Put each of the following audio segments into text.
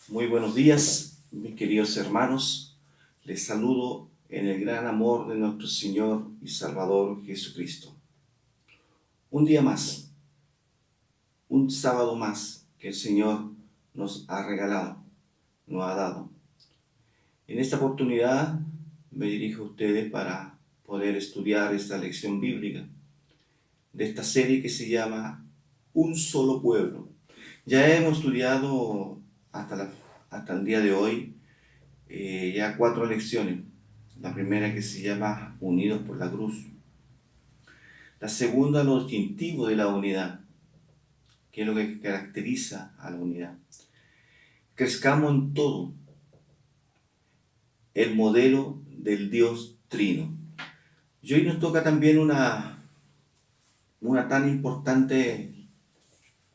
Muy buenos días, mis queridos hermanos. Les saludo en el gran amor de nuestro Señor y Salvador Jesucristo. Un día más, un sábado más que el Señor nos ha regalado, nos ha dado. En esta oportunidad me dirijo a ustedes para poder estudiar esta lección bíblica de esta serie que se llama Un solo pueblo. Ya hemos estudiado hasta el día de hoy ya 4 lecciones. La primera que se llama Unidos por la Cruz. La segunda, lo distintivo de la unidad, que es lo que caracteriza a la unidad. Crezcamos en todo, el modelo del Dios Trino. Y hoy nos toca también una tan importante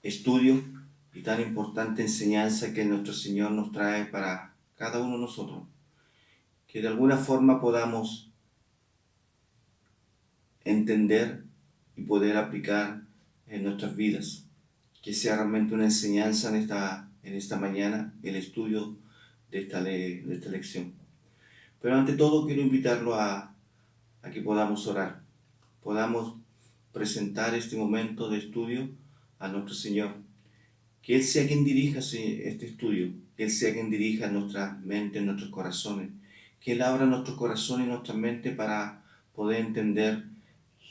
estudio y tan importante enseñanza que nuestro Señor nos trae para cada uno de nosotros. Que de alguna forma podamos entender y poder aplicar en nuestras vidas. Que sea realmente una enseñanza en esta mañana el estudio de esta lección. Pero ante todo quiero invitarlo a que podamos orar, podamos presentar este momento de estudio a nuestro Señor. Que Él sea quien dirija este estudio, que Él sea quien dirija nuestra mente, nuestros corazones, que Él abra nuestro corazón y nuestra mente para poder entender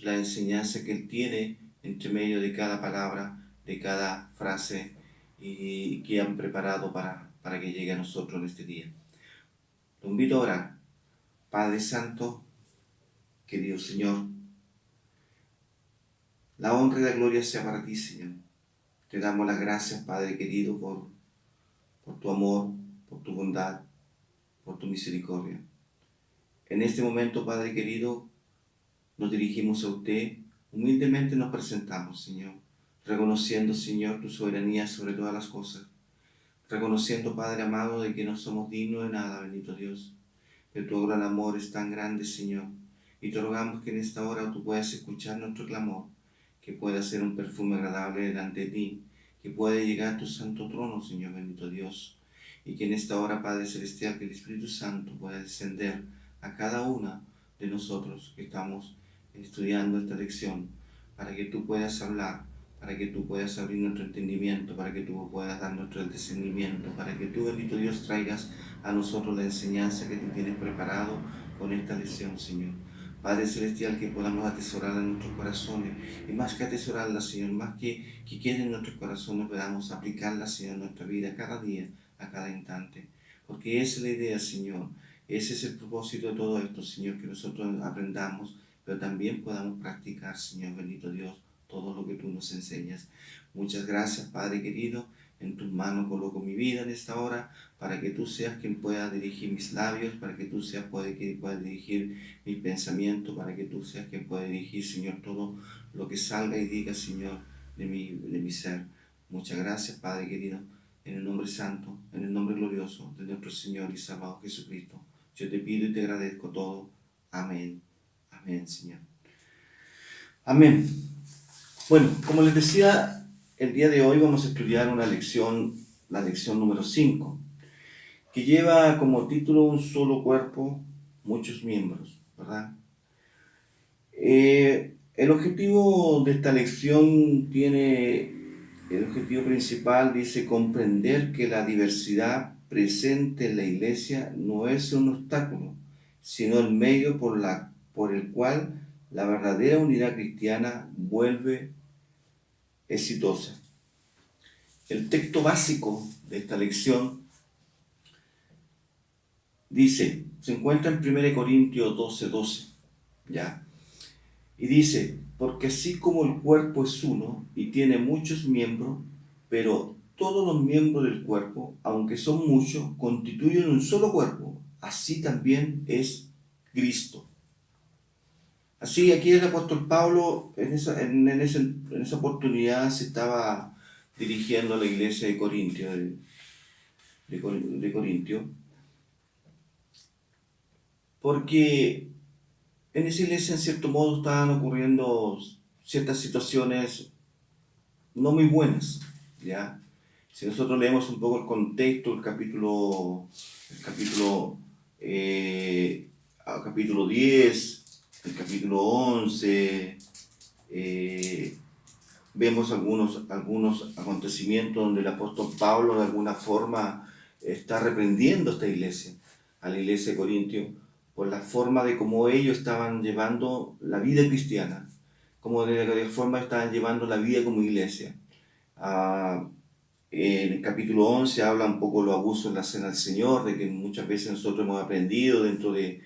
la enseñanza que Él tiene entre medio de cada palabra, de cada frase y que han preparado para que llegue a nosotros en este día. Lo invito a orar. Padre Santo, querido Señor, la honra y la gloria sea para ti, Señor. Te damos las gracias, Padre querido, por tu amor, por tu bondad, por tu misericordia. En este momento, Padre querido, nos dirigimos a usted, humildemente nos presentamos, Señor, reconociendo, Señor, tu soberanía sobre todas las cosas, reconociendo, Padre amado, de que no somos dignos de nada, bendito Dios, que tu gran amor es tan grande, Señor, y te rogamos que en esta hora tú puedas escuchar nuestro clamor, que pueda ser un perfume agradable delante de ti, que pueda llegar a tu santo trono, Señor, bendito Dios, y que en esta hora, Padre Celestial, que el Espíritu Santo pueda descender a cada una de nosotros que estamos estudiando esta lección, para que tú puedas hablar, para que tú puedas abrir nuestro entendimiento, para que tú puedas dar nuestro discernimiento, para que tú, bendito Dios, traigas a nosotros la enseñanza que tú tienes preparado con esta lección, Señor. Padre Celestial, que podamos atesorarla en nuestros corazones, y más que atesorarla, Señor, más que quede en nuestros corazones, podamos aplicarla, Señor, en nuestra vida, cada día, a cada instante. Porque esa es la idea, Señor. Ese es el propósito de todo esto, Señor, que nosotros aprendamos, pero también podamos practicar, Señor, bendito Dios, todo lo que tú nos enseñas. Muchas gracias, Padre querido. En tus manos coloco mi vida en esta hora, para que tú seas quien pueda dirigir mis labios, para que tú seas quien pueda dirigir mis pensamientos, para que tú seas quien pueda dirigir, Señor, todo lo que salga y diga, Señor, de mi ser. Muchas gracias, Padre querido, en el nombre santo, en el nombre glorioso de nuestro Señor y Salvador Jesucristo. Yo te pido y te agradezco todo. Amén. Amén, Señor. Amén. Bueno, como les decía, el día de hoy vamos a estudiar una lección, la lección número 5, que lleva como título Un solo cuerpo, muchos miembros, ¿verdad? El objetivo de esta lección el objetivo principal dice comprender que la diversidad presente en la iglesia no es un obstáculo, sino el medio por el cual la verdadera unidad cristiana vuelve exitosa. El texto básico de esta lección se encuentra en 1 Corintios 12:12, ¿ya? Y dice, porque así como el cuerpo es uno y tiene muchos miembros, pero todos los miembros del cuerpo, aunque son muchos, constituyen un solo cuerpo, así también es Cristo. Así, aquí el apóstol Pablo en esa oportunidad se estaba dirigiendo a la iglesia de Corintio, porque en esa iglesia en cierto modo estaban ocurriendo ciertas situaciones no muy buenas, ¿ya? Si nosotros leemos un poco el contexto, capítulo 10, el capítulo 11, vemos algunos acontecimientos donde el apóstol Pablo de alguna forma está reprendiendo a esta iglesia, a la iglesia de Corintio, por la forma de cómo ellos estaban llevando la vida cristiana, como de la forma estaban llevando la vida como iglesia. En el capítulo 11 habla un poco de los abusos en la cena del Señor, de que muchas veces nosotros hemos aprendido dentro de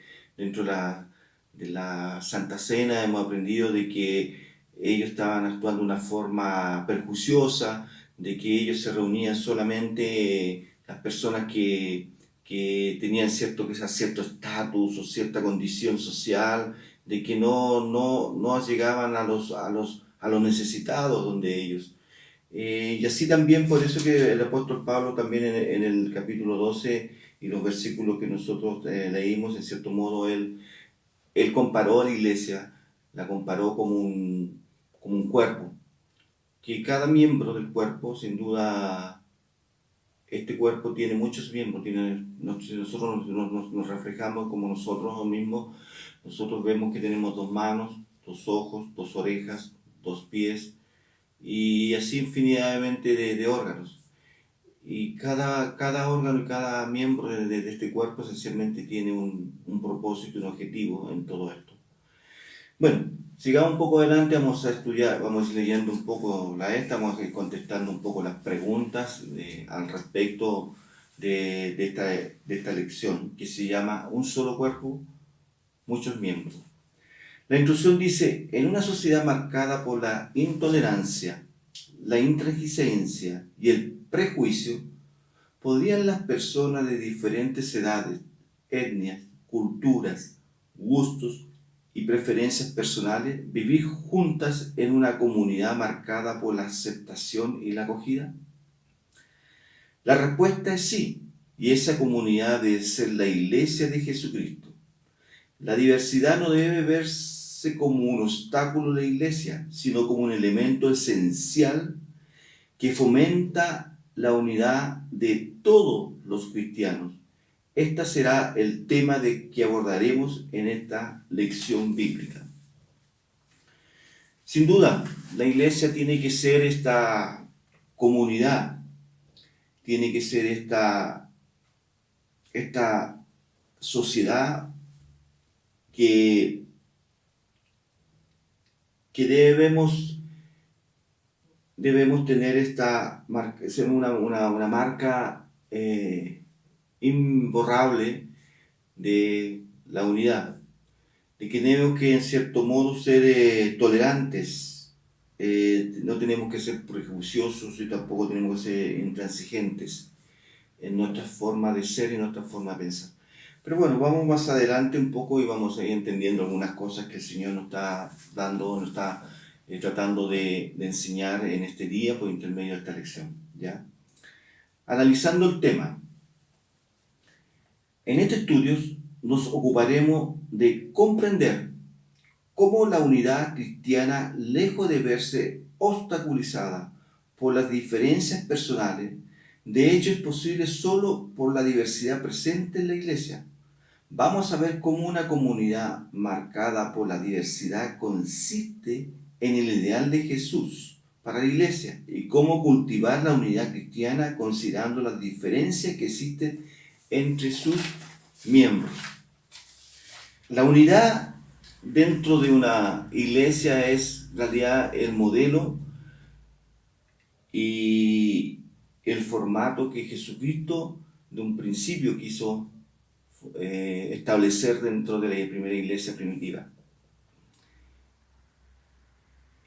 la Santa Cena, hemos aprendido de que ellos estaban actuando de una forma perjuiciosa, de que ellos se reunían solamente las personas que tenían cierto estatus o cierta condición social, de que no llegaban a los necesitados donde ellos. Y así también, por eso que el apóstol Pablo también en el capítulo 12 y los versículos que nosotros leímos, en cierto modo, él comparó a la iglesia, la comparó como un cuerpo, que cada miembro del cuerpo, sin duda, este cuerpo tiene muchos miembros, si nosotros nos reflejamos como nosotros mismos, nosotros vemos que tenemos 2 manos, 2 ojos, 2 orejas, 2 pies, y así infinitamente de órganos. Y cada órgano y cada miembro de este cuerpo esencialmente tiene un propósito y un objetivo en todo esto. Bueno, sigamos un poco adelante, vamos a estudiar, vamos a ir leyendo un poco vamos a ir contestando un poco las preguntas al respecto de esta lección que se llama Un solo cuerpo, muchos miembros. La instrucción dice, en una sociedad marcada por la intolerancia, la intransigencia y el prejuicio, ¿podrían las personas de diferentes edades, etnias, culturas, gustos y preferencias personales vivir juntas en una comunidad marcada por la aceptación y la acogida? La respuesta es sí, y esa comunidad debe ser la Iglesia de Jesucristo. La diversidad no debe verse como un obstáculo de la Iglesia, sino como un elemento esencial que fomenta la unidad de todos los cristianos. Este será el tema que abordaremos en esta lección bíblica. Sin duda, la iglesia tiene que ser esta comunidad, tiene que ser esta sociedad que debemos tener esta marca, ser una marca imborrable de la unidad, de que tenemos que en cierto modo ser tolerantes, no tenemos que ser prejuiciosos y tampoco tenemos que ser intransigentes en nuestra forma de ser y nuestra forma de pensar. Pero bueno, vamos más adelante un poco y vamos a ir entendiendo algunas cosas que el Señor nos está dando, nos está tratando de enseñar en este día por intermedio de esta lección, ¿ya? Analizando el tema, en este estudio nos ocuparemos de comprender cómo la unidad cristiana, lejos de verse obstaculizada por las diferencias personales, de hecho es posible solo por la diversidad presente en la iglesia. Vamos a ver cómo una comunidad marcada por la diversidad consiste en el ideal de Jesús para la iglesia y cómo cultivar la unidad cristiana considerando las diferencias que existen entre sus miembros. La unidad dentro de una iglesia es en realidad el modelo y el formato que Jesucristo de un principio quiso establecer dentro de la primera iglesia primitiva.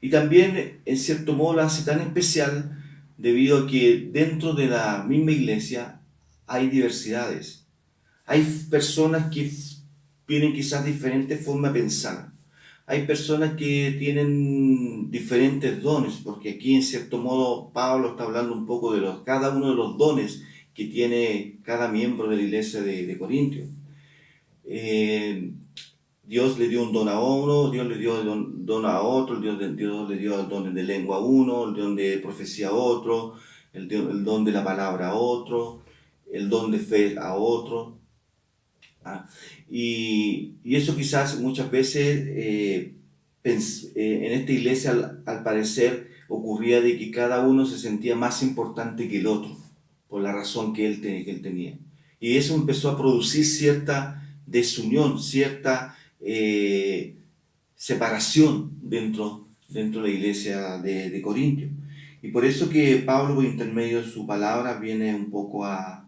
Y también, en cierto modo, la hace tan especial debido a que dentro de la misma iglesia hay diversidades. Hay personas que tienen quizás diferentes formas de pensar. Hay personas que tienen diferentes dones, porque aquí en cierto modo Pablo está hablando un poco de cada uno de los dones que tiene cada miembro de la iglesia de Corintios. Dios le dio un don a uno, Dios le dio don a otro, Dios le dio el don de lengua a uno, el don de profecía a otro, el don de la palabra a otro, el don de fe a otro. Y eso quizás muchas veces en esta iglesia al parecer ocurría de que cada uno se sentía más importante que el otro, por la razón que él tenía. Y eso empezó a producir cierta desunión, cierta separación dentro de la iglesia de Corintio. Y por eso que Pablo, por intermedio de su palabra, viene un poco a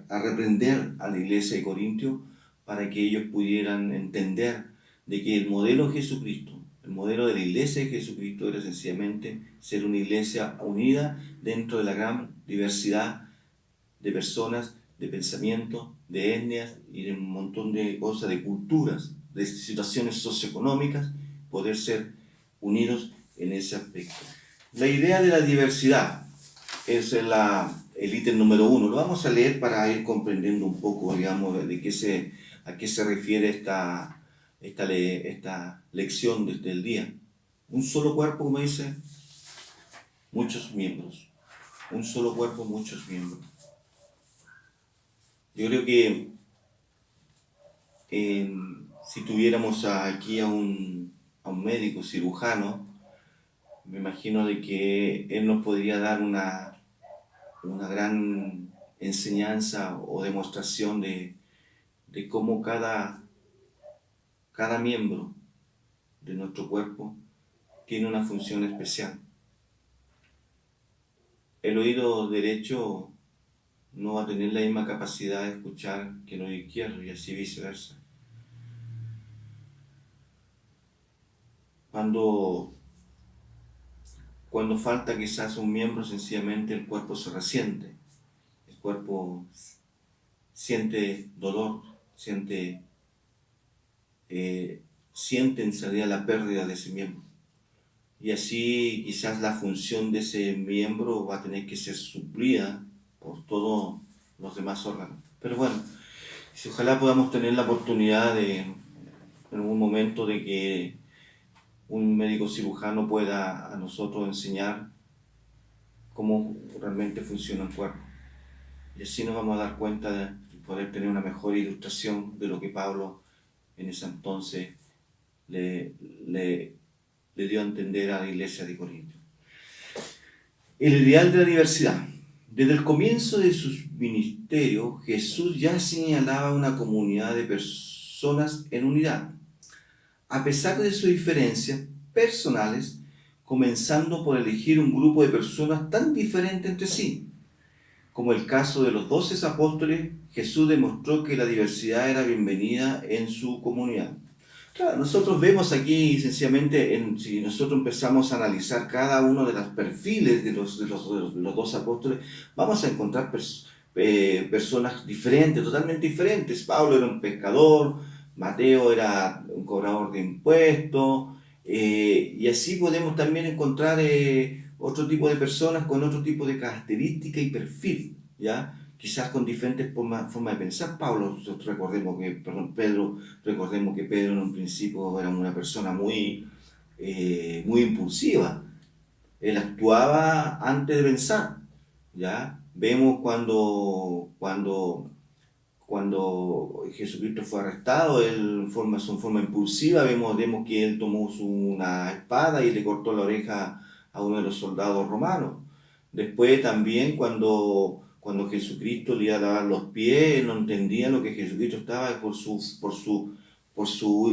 reprender a la iglesia de Corintio para que ellos pudieran entender de que el modelo de Jesucristo, el modelo de la iglesia de Jesucristo era sencillamente ser una iglesia unida dentro de la gran diversidad de personas, de pensamientos, de etnias y de un montón de cosas, de culturas, de situaciones socioeconómicas, poder ser unidos en ese aspecto. La idea de la diversidad es el ítem número 1. Lo vamos a leer para ir comprendiendo un poco, digamos, a qué se refiere esta lección desde el día. Un solo cuerpo, como dice, muchos miembros. Un solo cuerpo, muchos miembros. Yo creo que si tuviéramos aquí a un médico cirujano, me imagino de que él nos podría dar una gran enseñanza o demostración de cómo cada miembro de nuestro cuerpo tiene una función especial. El oído derecho no va a tener la misma capacidad de escuchar que el oído izquierdo y así viceversa. Cuando falta quizás un miembro, sencillamente el cuerpo se resiente. El cuerpo siente dolor, siente en realidad la pérdida de ese miembro. Y así quizás la función de ese miembro va a tener que ser suplida por todos los demás órganos. Pero bueno, ojalá podamos tener la oportunidad en algún momento de que un médico cirujano pueda a nosotros enseñar cómo realmente funciona el cuerpo. Y así nos vamos a dar cuenta de poder tener una mejor ilustración de lo que Pablo en ese entonces le dio a entender a la iglesia de Corinto. El ideal de la diversidad. Desde el comienzo de su ministerio, Jesús ya señalaba una comunidad de personas en unidad, a pesar de sus diferencias personales, comenzando por elegir un grupo de personas tan diferentes entre sí. Como el caso de los 12 apóstoles, Jesús demostró que la diversidad era bienvenida en su comunidad. Claro, nosotros vemos aquí sencillamente, si nosotros empezamos a analizar cada uno de los perfiles de los 12 apóstoles, vamos a encontrar personas diferentes, totalmente diferentes. Pablo era un pescador, Mateo era un cobrador de impuestos, y así podemos también encontrar otro tipo de personas con otro tipo de característica y perfil, ¿ya? Quizás con diferentes formas de pensar. Pedro, recordemos que Pedro en un principio era una persona muy impulsiva. Él actuaba antes de pensar, ¿ya? Vemos cuando Jesucristo fue arrestado, él su forma impulsiva, vemos que él tomó una espada y le cortó la oreja a uno de los soldados romanos. Después también cuando Jesucristo le iba a lavar los pies, él no entendía lo que Jesucristo estaba por su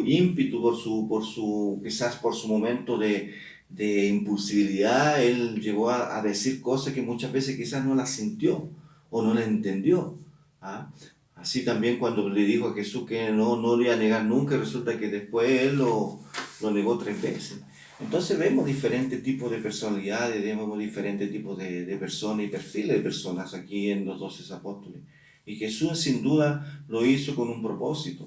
ímpetu, quizás por su momento de impulsividad, él llegó a decir cosas que muchas veces quizás no las sintió o no las entendió. ¿Ah? Así también cuando le dijo a Jesús que no le iba a negar nunca, resulta que después él lo negó 3 veces. Entonces vemos diferentes tipos de personalidades, vemos diferentes tipos de personas y perfiles de personas aquí en los 12 apóstoles. Y Jesús sin duda lo hizo con un propósito,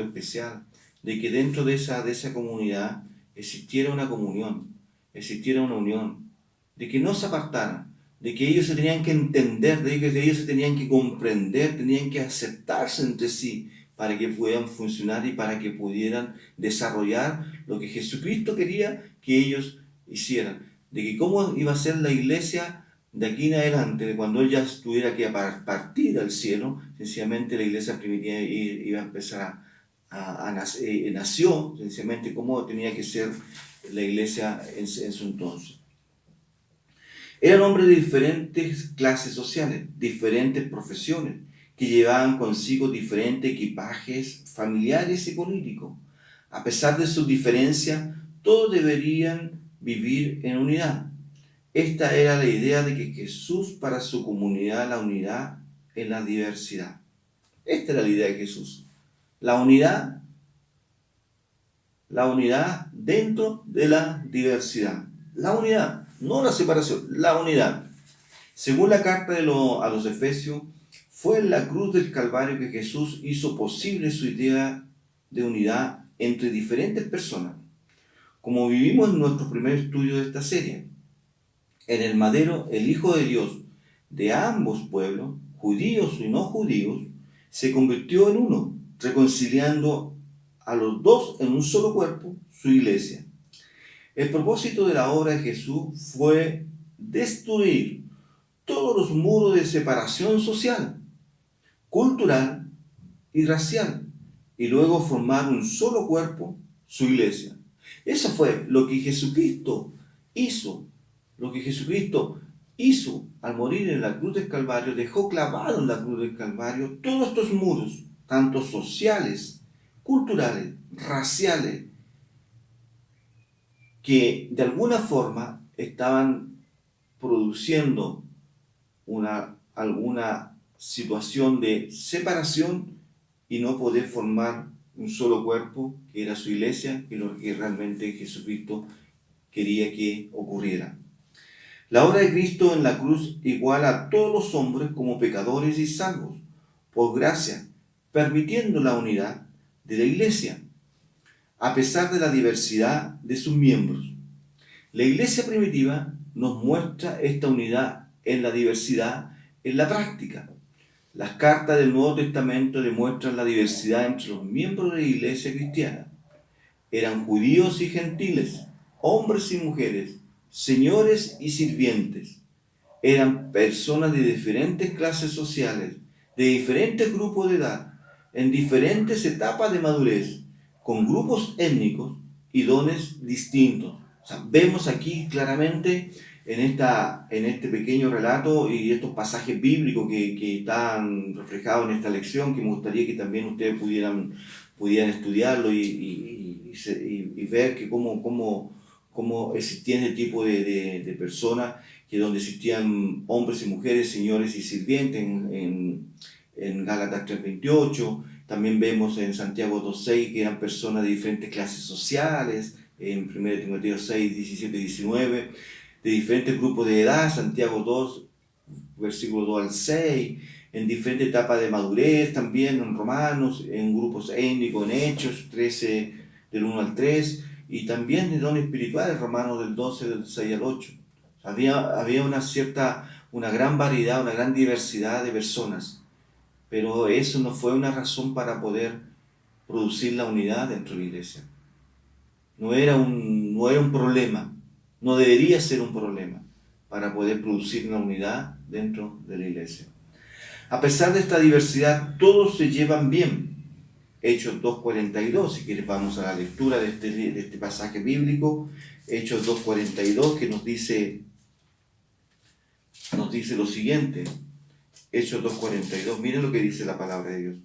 especial, de que dentro de esa comunidad existiera una comunión, existiera una unión, de que no se apartaran, de que ellos se tenían que entender, de que ellos se tenían que comprender, tenían que aceptarse entre sí para que puedan funcionar y para que pudieran desarrollar lo que Jesucristo quería que ellos hicieran. de que cómo iba a ser la iglesia de aquí en adelante, de cuando él ya tuviera que partir al cielo. Sencillamente la iglesia primitiva iba a empezar nació sencillamente cómo tenía que ser la iglesia en su entonces. Eran hombres de diferentes clases sociales, diferentes profesiones, que llevaban consigo diferentes equipajes familiares y políticos. A pesar de sus diferencias, todos deberían vivir en unidad. Esta era la idea de que Jesús para su comunidad, la unidad en la diversidad. Esta era la idea de Jesús. La unidad dentro de la diversidad. La unidad, no la separación, la unidad. Según la carta a los Efesios, fue en la cruz del Calvario que Jesús hizo posible su idea de unidad entre diferentes personas. Como vivimos en nuestro primer estudio de esta serie, en el madero, el Hijo de Dios de ambos pueblos, judíos y no judíos, se convirtió en uno, reconciliando a los dos en un solo cuerpo, su iglesia. El propósito de la obra de Jesús fue destruir todos los muros de separación social, cultural y racial, y luego formar un solo cuerpo, su iglesia. Eso fue lo que Jesucristo hizo. Lo que Jesucristo hizo al morir en la cruz del Calvario, dejó clavado en la cruz del Calvario todos estos muros, tanto sociales, culturales, raciales, que de alguna forma estaban produciendo alguna situación de separación y no poder formar un solo cuerpo, que era su iglesia, que es lo que realmente Jesucristo quería que ocurriera. La obra de Cristo en la cruz iguala a todos los hombres como pecadores y salvos, por gracia, permitiendo la unidad de la iglesia, a pesar de la diversidad de sus miembros. La iglesia primitiva nos muestra esta unidad en la diversidad en la práctica. Las cartas del Nuevo Testamento demuestran la diversidad entre los miembros de la iglesia cristiana. Eran judíos y gentiles, hombres y mujeres, señores y sirvientes. Eran personas de diferentes clases sociales, de diferentes grupos de edad, en diferentes etapas de madurez, con grupos étnicos y dones distintos. O sea, vemos aquí claramente en este pequeño relato y estos pasajes bíblicos que están reflejados en esta lección, que me gustaría que también ustedes pudieran estudiarlo y ver que cómo existía este tipo de personas, que donde existían hombres y mujeres, señores y sirvientes en Gálatas 3:28. También vemos en Santiago 2:6 que eran personas de diferentes clases sociales, en 1 Timoteo 6, 17 y 19, de diferentes grupos de edad, Santiago 2, versículo 2 al 6, en diferentes etapas de madurez también, en Romanos, en grupos étnicos, en Hechos 13, del 1 al 3, y también de dones espirituales, Romanos del 12, del 6 al 8. Había una gran variedad, una gran diversidad de personas, pero eso no fue una razón para poder producir la unidad dentro de la iglesia. No era un problema, no debería ser un problema para poder producir una unidad dentro de la iglesia. A pesar de esta diversidad, todos se llevan bien. Hechos 2:42, si quieres vamos a la lectura de este pasaje bíblico, Hechos 2:42, que nos dice lo siguiente. Hechos 2:42, miren lo que dice la palabra de Dios.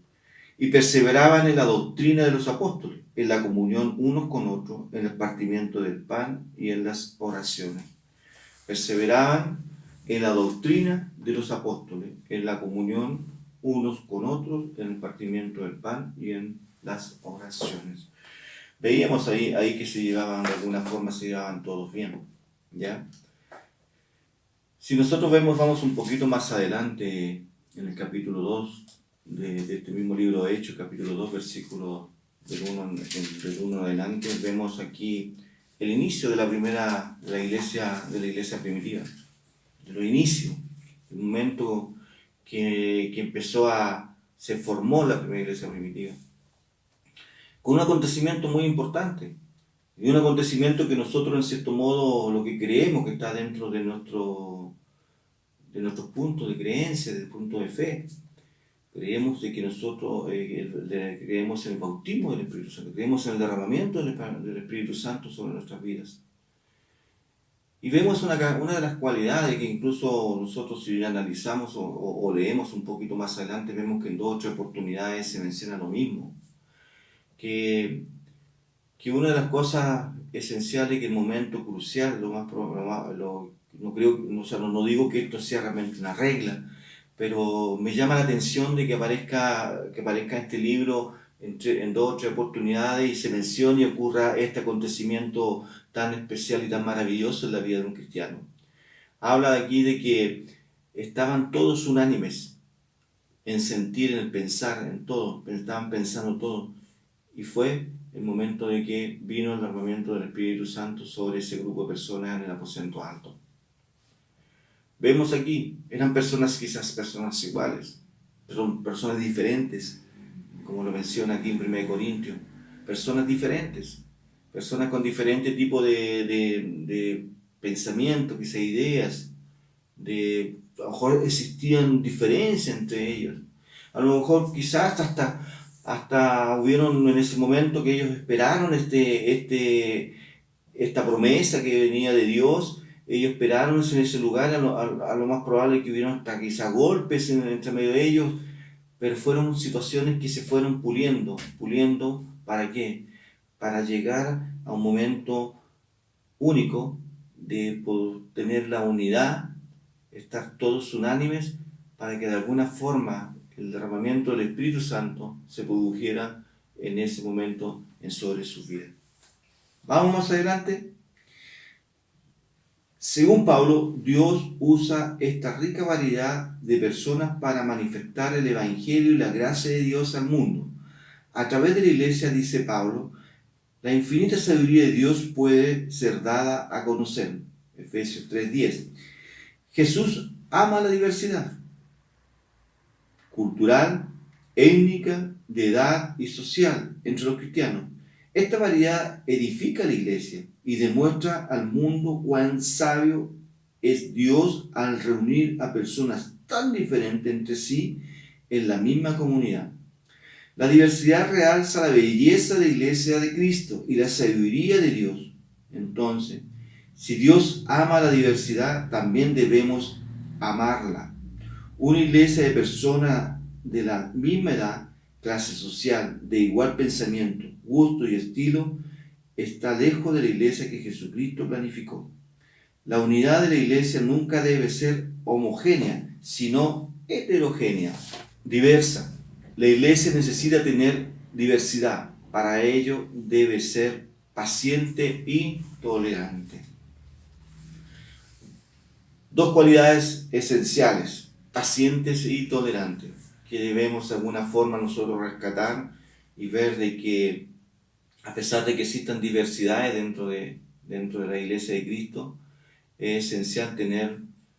Y perseveraban en la doctrina de los apóstoles, en la comunión unos con otros, en el partimiento del pan y en las oraciones. Perseveraban en la doctrina de los apóstoles, en la comunión unos con otros, en el partimiento del pan y en las oraciones. Veíamos ahí que se llevaban, de alguna forma se llevaban todos bien, ¿ya? Si nosotros vamos un poquito más adelante, en el capítulo 2 de este mismo libro de Hechos, capítulo 2, versículo del 1 adelante, vemos aquí el inicio de la iglesia primitiva, de los inicios, el momento que se formó la primera iglesia primitiva, con un acontecimiento muy importante. Y un acontecimiento que nosotros, en cierto modo, lo que creemos que está dentro de nuestros puntos de creencia, del punto de fe. Creemos de que nosotros creemos en el bautismo del Espíritu Santo, creemos en el derramamiento del Espíritu Santo sobre nuestras vidas. Y vemos una de las cualidades que incluso nosotros, si analizamos o leemos un poquito más adelante, vemos que en 2 o 3 oportunidades se menciona lo mismo. Que una de las cosas esenciales, que el momento crucial, no digo que esto sea realmente una regla, pero me llama la atención de que aparezca este libro en 2 o 3 oportunidades y se mencione y ocurra este acontecimiento tan especial y tan maravilloso en la vida de un cristiano. Habla de aquí de que estaban todos unánimes en sentir, en el pensar, en todo, estaban pensando todo, y fue el momento de que vino el derramamiento del Espíritu Santo sobre ese grupo de personas en el aposento alto. Vemos aquí, eran quizás personas iguales, pero personas diferentes, como lo menciona aquí en 1 Corintios, personas diferentes, personas con diferente tipo de pensamiento, quizás ideas, a lo mejor existían diferencias entre ellos, a lo mejor quizás hasta hubieron en ese momento que ellos esperaron esta promesa que venía de Dios. Ellos esperaron en ese lugar, a lo más probable que hubieron hasta quizá golpes entre medio de ellos, pero fueron situaciones que se fueron puliendo. ¿Para qué? Para llegar a un momento único de poder tener la unidad, estar todos unánimes, para que de alguna forma el derramamiento del Espíritu Santo se produjera en ese momento sobre sus vidas. Vamos más adelante. Según Pablo, Dios usa esta rica variedad de personas para manifestar el Evangelio y la gracia de Dios al mundo. A través de la iglesia, dice Pablo, la infinita sabiduría de Dios puede ser dada a conocer. Efesios 3:10. Jesús ama la diversidad cultural, étnica, de edad y social entre los cristianos. Esta variedad edifica la iglesia y demuestra al mundo cuán sabio es Dios al reunir a personas tan diferentes entre sí en la misma comunidad. La diversidad realza la belleza de la iglesia de Cristo y la sabiduría de Dios. Entonces, si Dios ama la diversidad, también debemos amarla. Una iglesia de personas de la misma edad, clase social, de igual pensamiento, gusto y estilo, está lejos de la iglesia que Jesucristo planificó. La unidad de la iglesia nunca debe ser homogénea, sino heterogénea, diversa. La iglesia necesita tener diversidad. Para ello debe ser paciente y tolerante. 2 cualidades esenciales, pacientes y tolerantes, que debemos de alguna forma nosotros rescatar y ver de que, a pesar de que existan diversidades dentro de la iglesia de Cristo, es esencial tener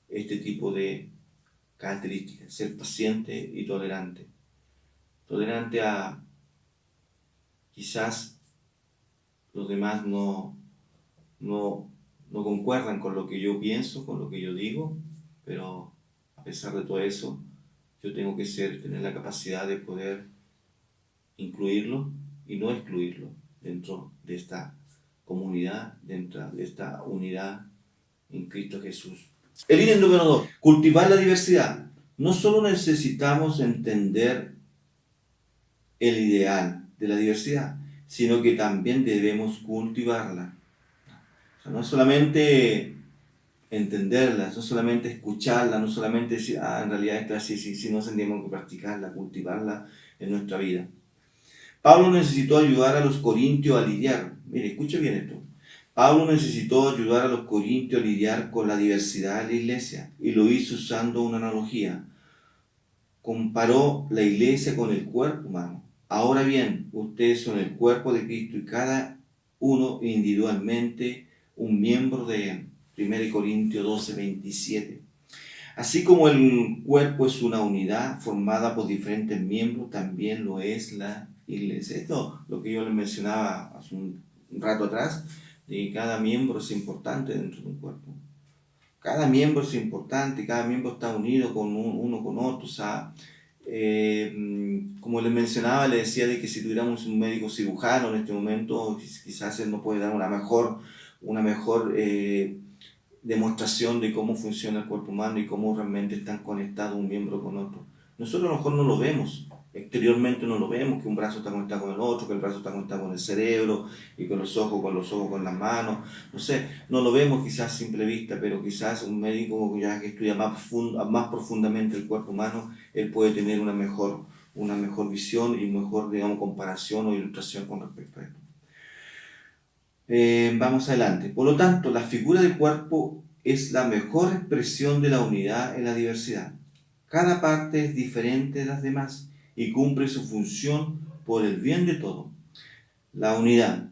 este tipo de características, ser paciente y tolerante. Tolerante a quizás los demás no concuerdan con lo que yo pienso, con lo que yo digo, pero a pesar de todo eso, yo tengo que tener la capacidad de poder incluirlo y no excluirlo dentro de esta comunidad, dentro de esta unidad en Cristo Jesús. El ítem número 2, cultivar la diversidad. No solo necesitamos entender el ideal de la diversidad, sino que también debemos cultivarla. O sea, no solamente entenderla, no solamente escucharla, no solamente decir, en realidad esto es así, sí, no tenemos que practicarla, cultivarla en nuestra vida. Pablo necesitó ayudar a los corintios a lidiar. Mire, escuche bien esto. Pablo necesitó ayudar a los corintios a lidiar con la diversidad de la iglesia y lo hizo usando una analogía. Comparó la iglesia con el cuerpo humano. Ahora bien, ustedes son el cuerpo de Cristo y cada uno individualmente un miembro de él. 1 Corintios 12:27. Así como el cuerpo es una unidad formada por diferentes miembros, también lo es la iglesia. Esto es lo que yo les mencionaba hace un rato atrás, de que cada miembro es importante dentro de un cuerpo. Cada miembro es importante, cada miembro está unido con uno con otro. O sea, como les mencionaba, le decía de que si tuviéramos un médico cirujano en este momento, quizás él nos puede dar una mejor demostración de cómo funciona el cuerpo humano y cómo realmente están conectados un miembro con otro. Nosotros a lo mejor no lo vemos, exteriormente no lo vemos, que un brazo está conectado con el otro, que el brazo está conectado con el cerebro, y con los ojos con las manos, no sé, no lo vemos quizás a simple vista, pero quizás un médico ya que estudia más profundamente el cuerpo humano, él puede tener una mejor visión y mejor, digamos, comparación o ilustración con respecto a esto. Vamos adelante. Por lo tanto, la figura del cuerpo es la mejor expresión de la unidad en la diversidad. Cada parte es diferente de las demás y cumple su función por el bien de todo. La unidad.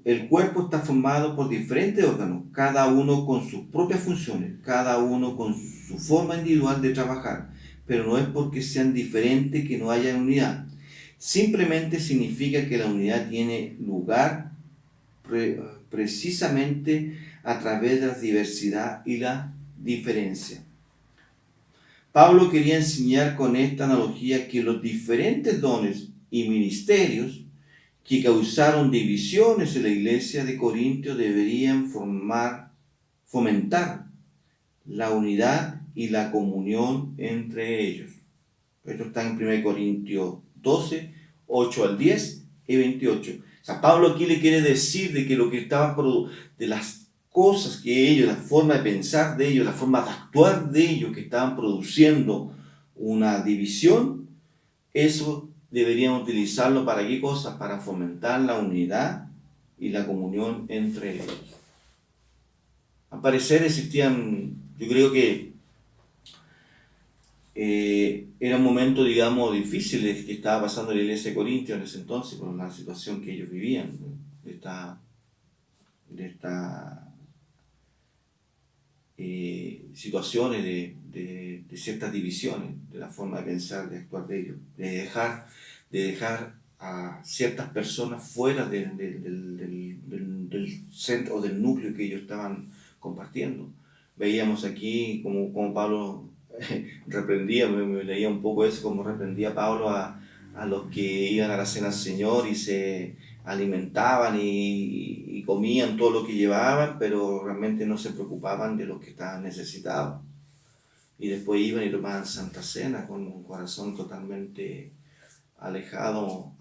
El cuerpo está formado por diferentes órganos, cada uno con sus propias funciones, cada uno con su forma individual de trabajar, pero no es porque sean diferentes que no haya unidad. Simplemente significa que la unidad tiene lugar precisamente a través de la diversidad y la diferencia. Pablo quería enseñar con esta analogía que los diferentes dones y ministerios que causaron divisiones en la iglesia de Corintio deberían fomentar la unidad y la comunión entre ellos. Esto está en 1 Corintios 12, 8 al 10 y 28. O sea, Pablo aquí le quiere decir de que lo que estaban de las cosas que ellos, la forma de pensar de ellos, la forma de actuar de ellos que estaban produciendo una división, eso deberían utilizarlo para qué cosas, para fomentar la unidad y la comunión entre ellos. Al parecer existían, yo creo que era un momento, digamos, difícil que estaba pasando la iglesia de Corintios en ese entonces por la situación que ellos vivían, ¿no? de estas situaciones de ciertas divisiones, de la forma de pensar, de actuar de ellos, de dejar a ciertas personas fuera del centro o del núcleo que ellos estaban compartiendo. Veíamos aquí como Pablo reprendía, me leía un poco eso, como reprendía Pablo a los que iban a la cena del Señor y se alimentaban y comían todo lo que llevaban, pero realmente no se preocupaban de los que estaban necesitados. Y después iban y tomaban Santa Cena con un corazón totalmente alejado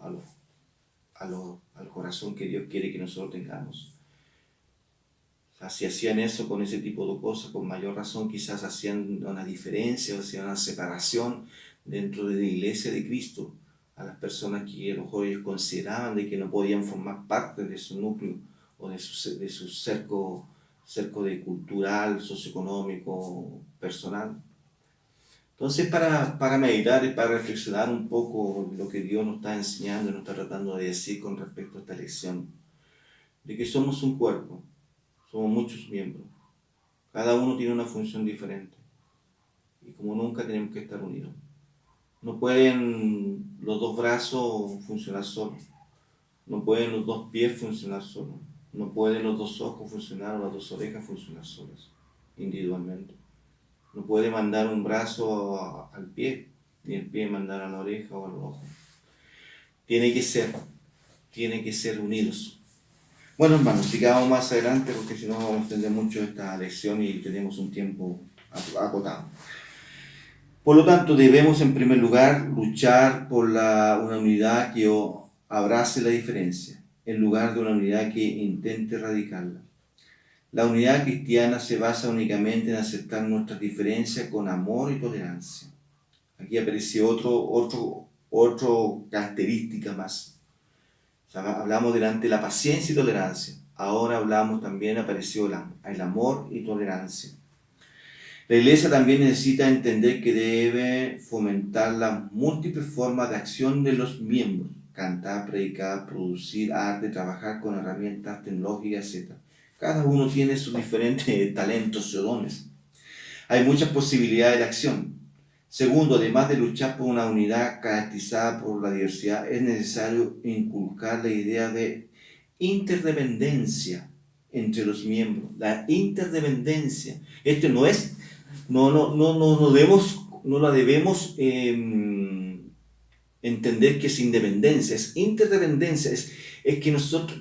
al corazón que Dios quiere que nosotros tengamos. O sea, si hacían eso con ese tipo de cosas, con mayor razón quizás hacían una diferencia, o hacían una separación dentro de la iglesia de Cristo a las personas que a lo mejor ellos consideraban de que no podían formar parte de su núcleo o de su cerco de cultural, socioeconómico, personal. Entonces, para meditar y para reflexionar un poco lo que Dios nos está enseñando y nos está tratando de decir con respecto a esta lección, de que somos un cuerpo, somos muchos miembros, cada uno tiene una función diferente y como nunca tenemos que estar unidos. No pueden los dos brazos funcionar solos, no pueden los dos pies funcionar solos, no pueden los dos ojos funcionar o las dos orejas funcionar solas, individualmente. No puede mandar un brazo al pie, ni el pie mandar a la oreja o al ojo. Tiene que ser unidos. Bueno, hermanos, sigamos más adelante porque si no vamos a extender mucho esta lección y tenemos un tiempo acotado. Por lo tanto, debemos en primer lugar luchar por una unidad que abrace la diferencia, en lugar de una unidad que intente erradicarla. La unidad cristiana se basa únicamente en aceptar nuestras diferencias con amor y tolerancia. Aquí aparece otra característica más. O sea, hablamos delante de la paciencia y tolerancia. Ahora apareció el amor y tolerancia. La iglesia también necesita entender que debe fomentar las múltiples formas de acción de los miembros. Cantar, predicar, producir arte, trabajar con herramientas tecnológicas, etc. Cada uno tiene sus diferentes talentos o dones. Hay muchas posibilidades de acción. Segundo, además de luchar por una unidad caracterizada por la diversidad, es necesario inculcar la idea de interdependencia entre los miembros. La interdependencia. Esto no la debemos entender que es independencia, es interdependencia, es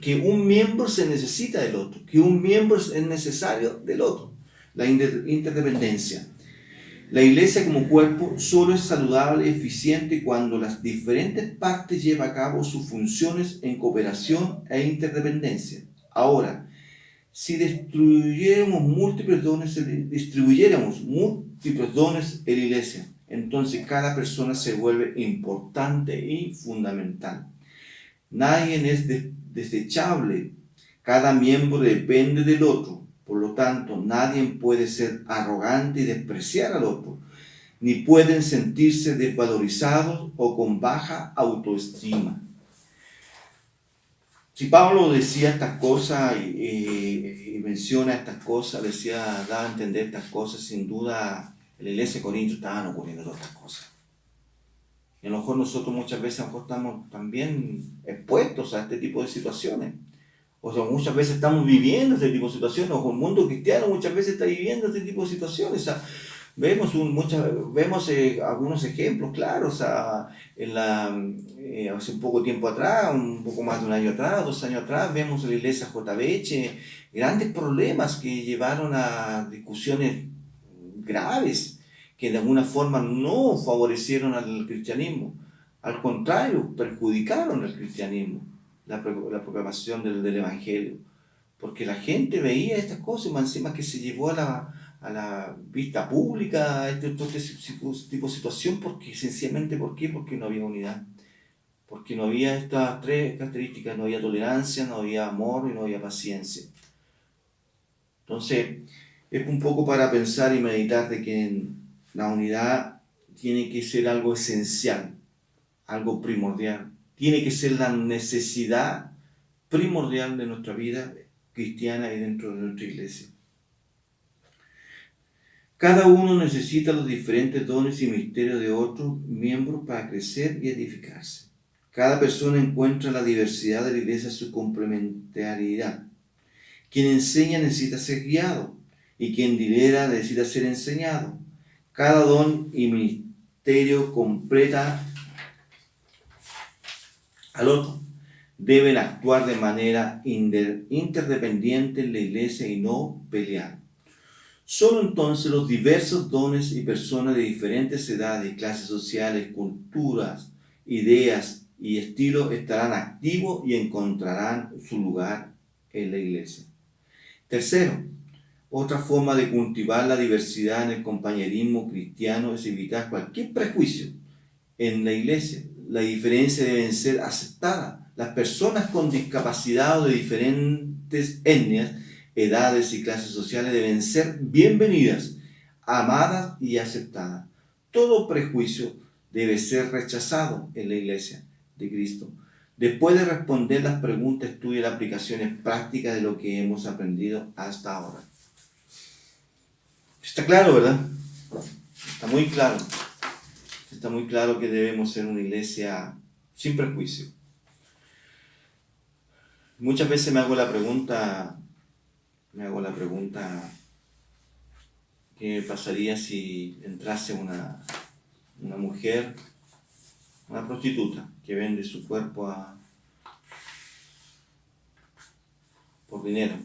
que un miembro se necesita del otro, que un miembro es necesario del otro. La interdependencia. La iglesia como cuerpo solo es saludable y eficiente cuando las diferentes partes llevan a cabo sus funciones en cooperación e interdependencia. Ahora, si distribuyéramos múltiples dones en la iglesia, entonces cada persona se vuelve importante y fundamental. Nadie es desechable. Cada miembro depende del otro. Por lo tanto, nadie puede ser arrogante y despreciar al otro, ni pueden sentirse desvalorizados o con baja autoestima. Si Pablo decía estas cosas y menciona estas cosas, daba a entender estas cosas, sin duda en la iglesia de Corinto estaban ocurriendo todas estas cosas. Y a lo mejor nosotros muchas veces estamos también expuestos a este tipo de situaciones. O sea, muchas veces estamos viviendo este tipo de situaciones, o el mundo cristiano muchas veces está viviendo este tipo de situaciones. O sea, vemos algunos ejemplos claros. O sea, hace un poco tiempo atrás, un poco más de un año atrás, 2 años atrás, vemos en la iglesia JBH grandes problemas que llevaron a discusiones graves que de alguna forma no favorecieron al cristianismo. Al contrario, perjudicaron al cristianismo. La proclamación del Evangelio, porque la gente veía estas cosas y más encima que se llevó a la vista pública todo este tipo de situación, porque sencillamente, ¿por qué? Porque no había unidad, porque no había estas 3 características, no había tolerancia, no había amor y no había paciencia. Entonces, es un poco para pensar y meditar de que la unidad tiene que ser algo esencial, algo primordial, tiene que ser la necesidad primordial de nuestra vida cristiana y dentro de nuestra iglesia. Cada uno necesita los diferentes dones y misterios de otros miembros para crecer y edificarse. Cada persona encuentra en la diversidad de la iglesia su complementariedad. Quien enseña necesita ser guiado y quien lidera necesita ser enseñado. Cada don y ministerio completa al otro. Deben actuar de manera interdependiente en la iglesia y no pelear. Solo entonces los diversos dones y personas de diferentes edades, clases sociales, culturas, ideas y estilos estarán activos y encontrarán su lugar en la iglesia. Tercero, otra forma de cultivar la diversidad en el compañerismo cristiano es evitar cualquier prejuicio en la iglesia. La diferencia deben ser aceptadas. Las personas con discapacidad o de diferentes etnias, edades y clases sociales deben ser bienvenidas, amadas y aceptadas. Todo prejuicio debe ser rechazado en la iglesia de Cristo. Después de responder las preguntas, estudia las aplicaciones prácticas de lo que hemos aprendido hasta ahora. Está claro, ¿verdad? Está muy claro. Está muy claro que debemos ser una iglesia sin prejuicio. Muchas veces me hago la pregunta, ¿qué pasaría si entrase una mujer, una prostituta, que vende su cuerpo por dinero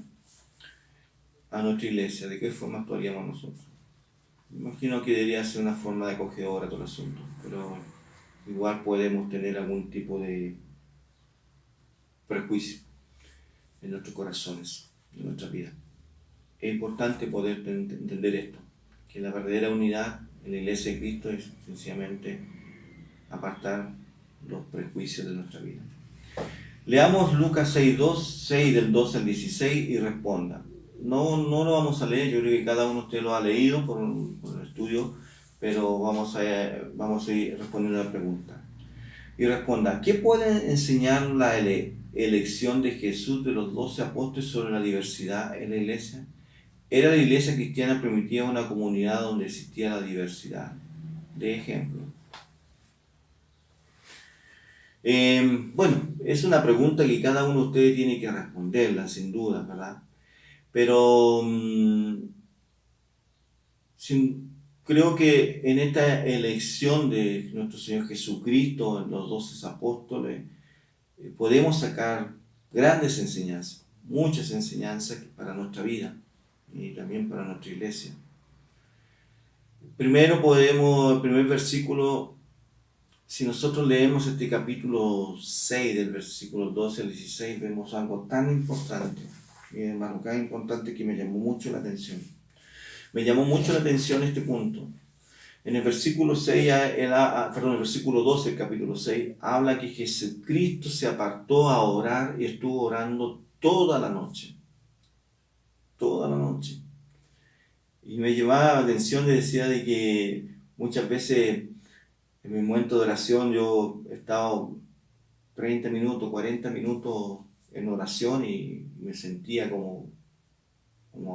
a nuestra iglesia? ¿De qué forma actuaríamos nosotros? Me imagino que debería ser una forma de acogedora todo el asunto, pero igual podemos tener algún tipo de prejuicio en nuestros corazones, en nuestra vida. Es importante poder entender esto, que la verdadera unidad en la iglesia de Cristo es sencillamente apartar los prejuicios de nuestra vida. Leamos Lucas 6 del 12 al 16 y responda. No lo vamos a leer, yo creo que cada uno de ustedes lo ha leído por un estudio, pero vamos a ir respondiendo a la pregunta. Y responda, ¿qué puede enseñar la elección de Jesús de los 12 apóstoles sobre la diversidad en la iglesia? ¿Era la iglesia cristiana primitiva una comunidad donde existía la diversidad? De ejemplo. Bueno, es una pregunta que cada uno de ustedes tiene que responderla, sin duda, ¿verdad? Pero creo que en esta elección de nuestro Señor Jesucristo, en los 12 apóstoles, podemos sacar grandes enseñanzas, muchas enseñanzas para nuestra vida y también para nuestra iglesia. Primero el primer versículo, si nosotros leemos este capítulo 6 del versículo 12 al 16, vemos algo tan importante, mi hermano, tan importante que me llamó mucho la atención. Me llamó mucho la atención este punto. En el versículo 6, el versículo 12 del capítulo 6, habla que Jesucristo se apartó a orar y estuvo orando toda la noche. Toda la noche. Y me llamaba la atención, le decía de que muchas veces en mi momento de oración yo he estado 30 minutos, 40 minutos en oración y me sentía como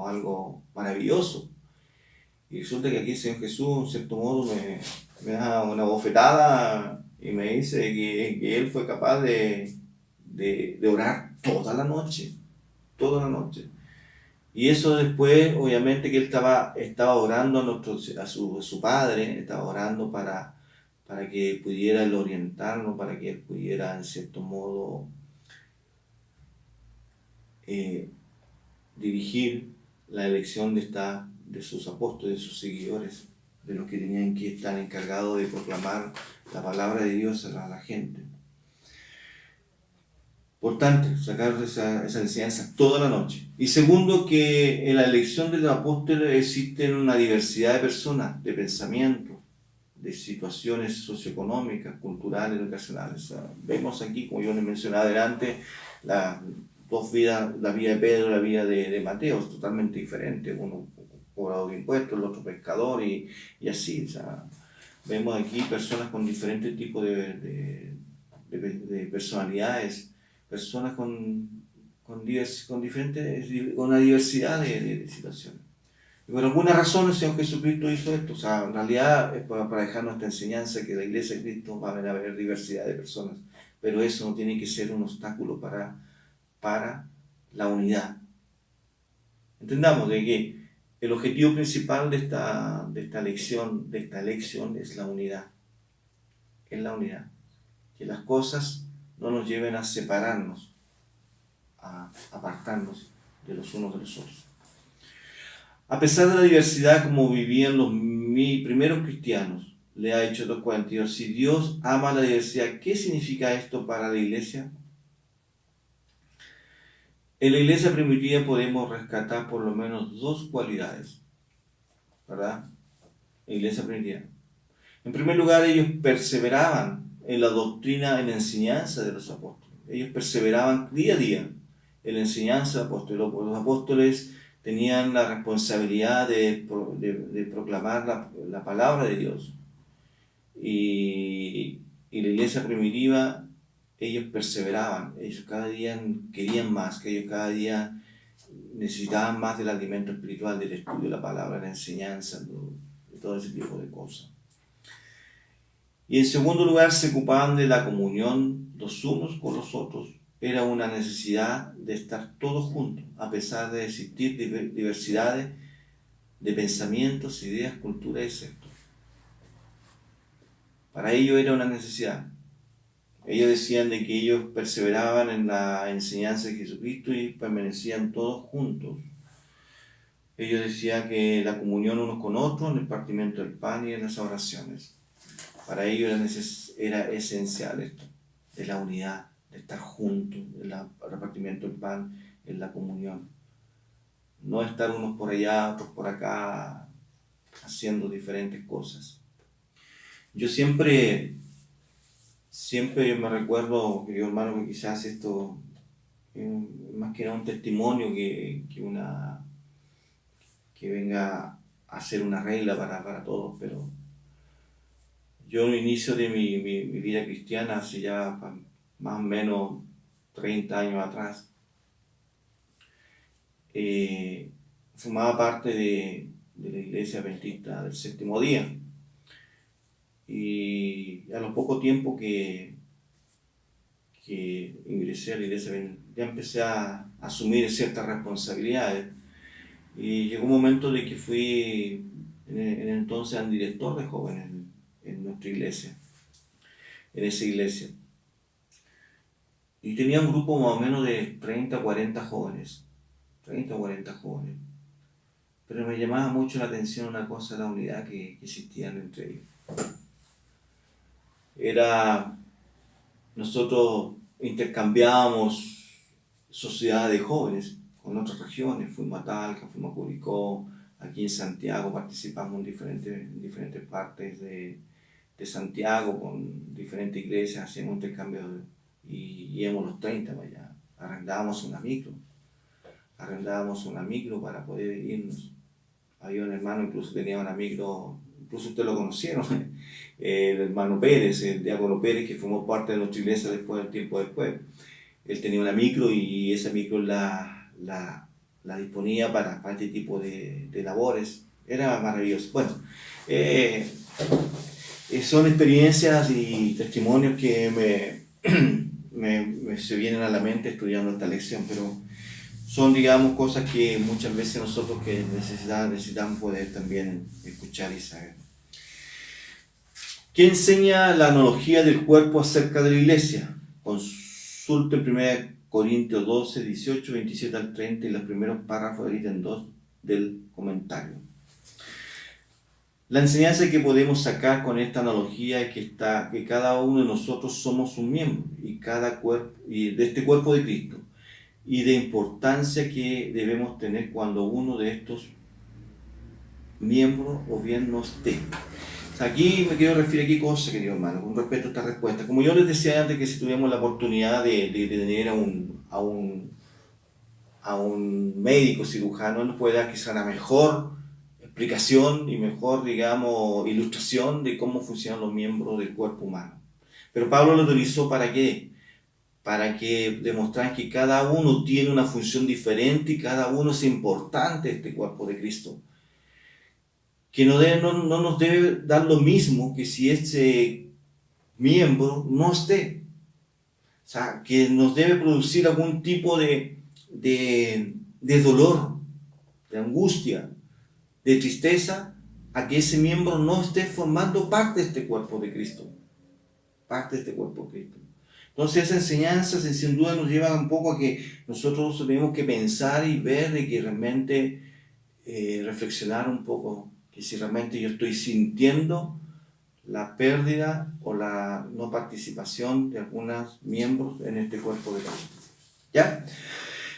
algo maravilloso. Y resulta que aquí el Señor Jesús, en cierto modo, me da una bofetada y me dice que Él fue capaz de orar toda la noche, toda la noche. Y eso después, obviamente, que Él estaba orando a su Padre, estaba orando para que pudiera Él orientarnos, para que Él pudiera, en cierto modo, dirigir la elección de sus apóstoles, de sus seguidores, de los que tenían que estar encargados de proclamar la palabra de Dios a la gente. Importante sacar esa enseñanza toda la noche. Y segundo, que en la elección de los apóstoles existe una diversidad de personas, de pensamientos, de situaciones socioeconómicas, culturales, educacionales. O sea, vemos aquí, como yo les mencionaba adelante, las dos vidas, la vida de Pedro y la vida de Mateo, es totalmente diferente. Uno cobrador de impuestos, el otro pescador y así. O sea, vemos aquí personas con diferentes tipos de personalidades, personas con una diversidad de situaciones. Y por alguna razón el Señor Jesucristo hizo esto. O sea, en realidad es para dejarnos esta enseñanza que la Iglesia de Cristo va a haber diversidad de personas, pero eso no tiene que ser un obstáculo para la unidad. Entendamos de que el objetivo principal de esta elección es la unidad. Es la unidad. Que las cosas no nos lleven a separarnos, a apartarnos de los unos de los otros. A pesar de la diversidad como vivían los primeros cristianos, le ha hecho 2:42, si Dios ama la diversidad, ¿qué significa esto para la iglesia? En la iglesia primitiva podemos rescatar por lo menos dos cualidades, ¿verdad? La iglesia primitiva. En primer lugar, ellos perseveraban en la doctrina, en la enseñanza de los apóstoles. Ellos perseveraban día a día en la enseñanza de los apóstoles. Los apóstoles tenían la responsabilidad de proclamar la palabra de Dios. Y la iglesia primitiva, ellos perseveraban, ellos cada día querían más, que ellos cada día necesitaban más del alimento espiritual, del estudio de la palabra, de la enseñanza, de todo ese tipo de cosas. Y en segundo lugar, se ocupaban de la comunión los unos con los otros. Era una necesidad de estar todos juntos, a pesar de existir diversidades de pensamientos, ideas, culturas, etc. Para ellos era una necesidad. Ellos decían de que ellos perseveraban en la enseñanza de Jesucristo y permanecían todos juntos. Ellos decían que la comunión unos con otros, en el partimiento del pan y en las oraciones. Para ellos era esencial esto, de la unidad, de estar juntos, el repartimiento del pan, en la comunión. No estar unos por allá, otros por acá, haciendo diferentes cosas. Yo siempre me recuerdo, querido hermano, que quizás esto más que era un testimonio que venga a ser una regla para todos, pero yo en el inicio de mi vida cristiana, hace ya más o menos 30 años atrás, formaba parte de la iglesia adventista del séptimo día. Y a lo poco tiempo que que ingresé a la iglesia, ya empecé a asumir ciertas responsabilidades. Y llegó un momento de que fui en entonces al director de jóvenes en nuestra iglesia, en esa iglesia. Y tenía un grupo más o menos de 30 o 40 jóvenes. 30 o 40 jóvenes. Pero me llamaba mucho la atención una cosa, la unidad que existía entre ellos. Nosotros intercambiábamos sociedad de jóvenes con otras regiones. Fuimos a Talca, fuimos a Curicó, aquí en Santiago participamos en diferentes partes de Santiago con diferentes iglesias, hacíamos intercambios y íbamos los 30 para allá. Arrendábamos una micro para poder irnos. Había un hermano, incluso tenía una micro, incluso ustedes lo conocieron, el hermano Pérez, el diácono Pérez, que formó parte de nuestra iglesia tiempo después. Él tenía una micro y esa micro la disponía para este tipo de labores. Era maravilloso. Bueno, son experiencias y testimonios que se vienen a la mente estudiando esta lección, pero son, digamos, cosas que muchas veces nosotros que necesitamos poder también escuchar y saber. ¿Qué enseña la analogía del cuerpo acerca de la iglesia? Consulte 1 Corintios 12, 18, 27 al 30 y los primeros párrafos del ítem 2 del comentario. La enseñanza que podemos sacar con esta analogía es que cada uno de nosotros somos un miembro y de este cuerpo de Cristo, y de importancia que debemos tener cuando uno de estos miembros o bien no esté. Aquí me quiero referir a qué cosa, querido hermano, con respecto a esta respuesta. Como yo les decía antes, que si tuviéramos la oportunidad de tener a un médico cirujano, nos puede dar quizá una mejor explicación y mejor, digamos, ilustración de cómo funcionan los miembros del cuerpo humano. Pero Pablo lo utilizó ¿para qué? Para que demostraran que cada uno tiene una función diferente y cada uno es importante en este cuerpo de Cristo. Que no nos debe dar lo mismo que si ese miembro no esté. O sea, que nos debe producir algún tipo de dolor, de angustia, de tristeza, a que ese miembro no esté formando parte de este cuerpo de Cristo. Parte de este cuerpo de Cristo. Entonces esa enseñanza sin duda nos lleva un poco a que nosotros tenemos que pensar y ver de que realmente reflexionar un poco, que si realmente yo estoy sintiendo la pérdida o la no participación de algunos miembros en este cuerpo de Cristo. ¿Ya?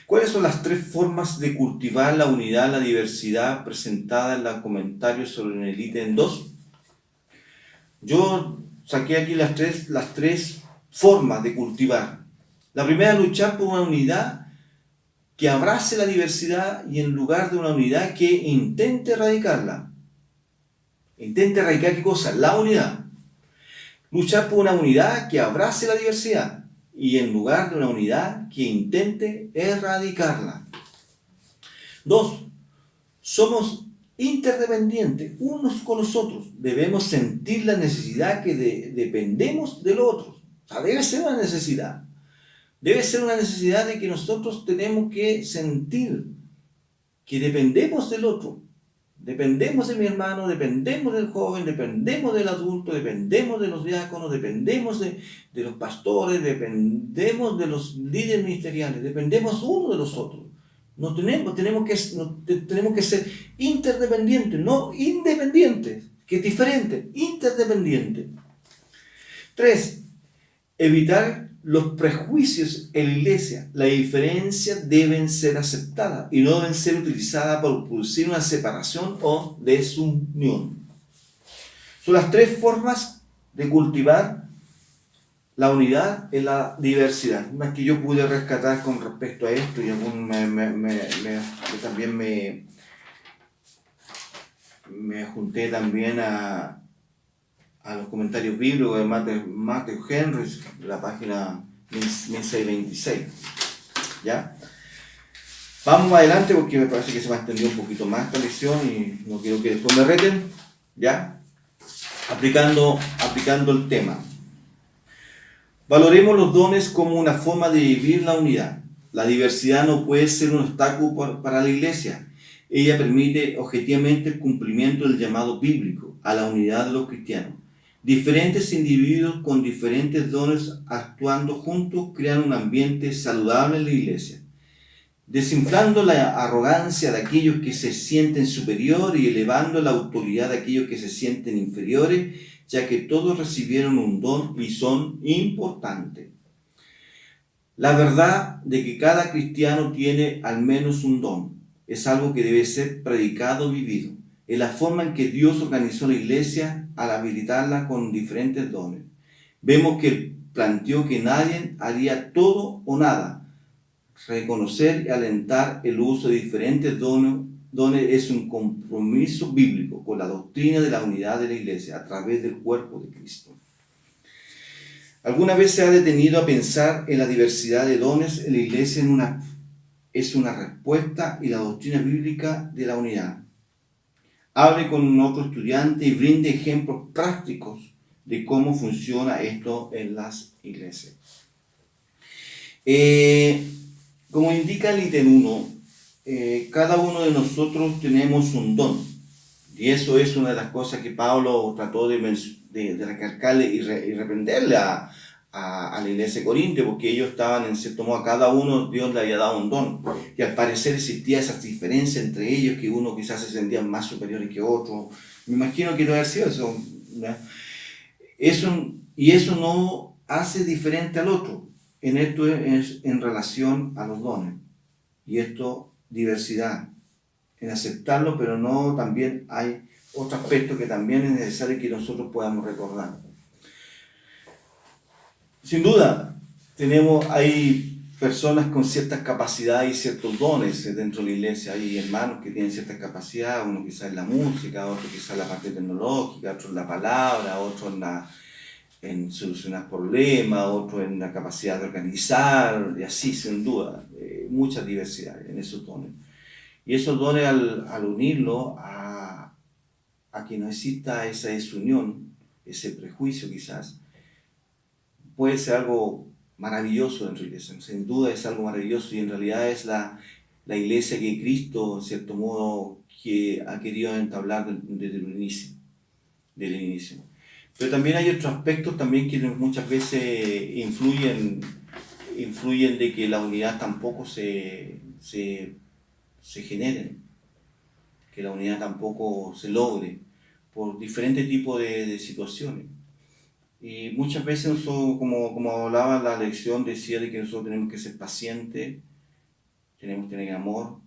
¿Cuáles son las 3 formas de cultivar la unidad, la diversidad presentada en los comentarios sobre el ítem 2? Yo saqué aquí las tres formas de cultivar. La primera, luchar por una unidad que abrace la diversidad y en lugar de una unidad que intente erradicarla. Intente erradicar ¿qué cosa? La unidad. Luchar por una unidad que abrace la diversidad y en lugar de una unidad que intente erradicarla. 2. Somos interdependientes unos con los otros. Debemos sentir la necesidad que dependemos de los otros. O sea, debe ser una necesidad. Debe ser una necesidad de que nosotros tenemos que sentir que dependemos del otro. Dependemos de mi hermano, dependemos del joven, dependemos del adulto, dependemos de los diáconos, dependemos de los pastores, dependemos de los líderes ministeriales, dependemos uno de los otros. Tenemos que ser interdependientes, no independientes, que es diferente, interdependientes. 3. Evitar los prejuicios en la iglesia. Las diferencias deben ser aceptadas y no deben ser utilizadas para producir una separación o desunión. Son las 3 formas de cultivar la unidad en la diversidad. Más que yo pude rescatar con respecto a esto, y también me junté también a los comentarios bíblicos de Matthew Henry, la página 1626. ¿Ya? Vamos adelante porque me parece que se me ha extendido un poquito más esta lección y no quiero que después me reten. ¿Ya? Aplicando el tema. Valoremos los dones como una forma de vivir la unidad. La diversidad no puede ser un obstáculo para la iglesia. Ella permite objetivamente el cumplimiento del llamado bíblico a la unidad de los cristianos. Diferentes individuos con diferentes dones actuando juntos crean un ambiente saludable en la iglesia, desinflando la arrogancia de aquellos que se sienten superiores y elevando la autoridad de aquellos que se sienten inferiores, ya que todos recibieron un don y son importantes. La verdad de que cada cristiano tiene al menos un don es algo que debe ser predicado, vivido. Es la forma en que Dios organizó la iglesia al habilitarla con diferentes dones. Vemos que planteó que nadie haría todo o nada. Reconocer y alentar el uso de diferentes dones es un compromiso bíblico con la doctrina de la unidad de la iglesia a través del cuerpo de Cristo. ¿Alguna vez se ha detenido a pensar en la diversidad de dones en la iglesia es una respuesta y la doctrina bíblica de la unidad? Hable con otro estudiante y brinde ejemplos prácticos de cómo funciona esto en las iglesias. Como indica el ítem 1, cada uno de nosotros tenemos un don. Y eso es una de las cosas que Pablo trató de recalcarle y reprenderle a la iglesia de Corintio, porque ellos estaban, en cierto modo, a cada uno Dios le había dado un don. Y al parecer existía esa diferencia entre ellos, que uno quizás se sentía más superior que otro. Me imagino que no haber sido eso. Y eso no hace diferente al otro. En esto es en relación a los dones. Y esto, diversidad. En aceptarlo, pero no, también hay otro aspecto que también es necesario que nosotros podamos recordar. Sin duda, hay personas con ciertas capacidades y ciertos dones dentro de la iglesia. Hay hermanos que tienen ciertas capacidades, uno quizás en la música, otro quizás en la parte tecnológica, otro en la palabra, otro en solucionar problemas, otro en la capacidad de organizar, y así, sin duda, mucha diversidad en esos dones. Y esos dones, al unirlo a que no exista esa desunión, ese prejuicio quizás, puede ser algo maravilloso dentro de la iglesia. Sin duda es algo maravilloso y en realidad es la iglesia que Cristo, en cierto modo, que ha querido entablar desde el inicio. Pero también hay otros aspectos también que muchas veces influyen de que la unidad tampoco se genere, que la unidad tampoco se logre por diferentes tipos de situaciones. Y muchas veces nosotros, como hablaba la lección, decía de que nosotros tenemos que ser pacientes, tenemos que tener amor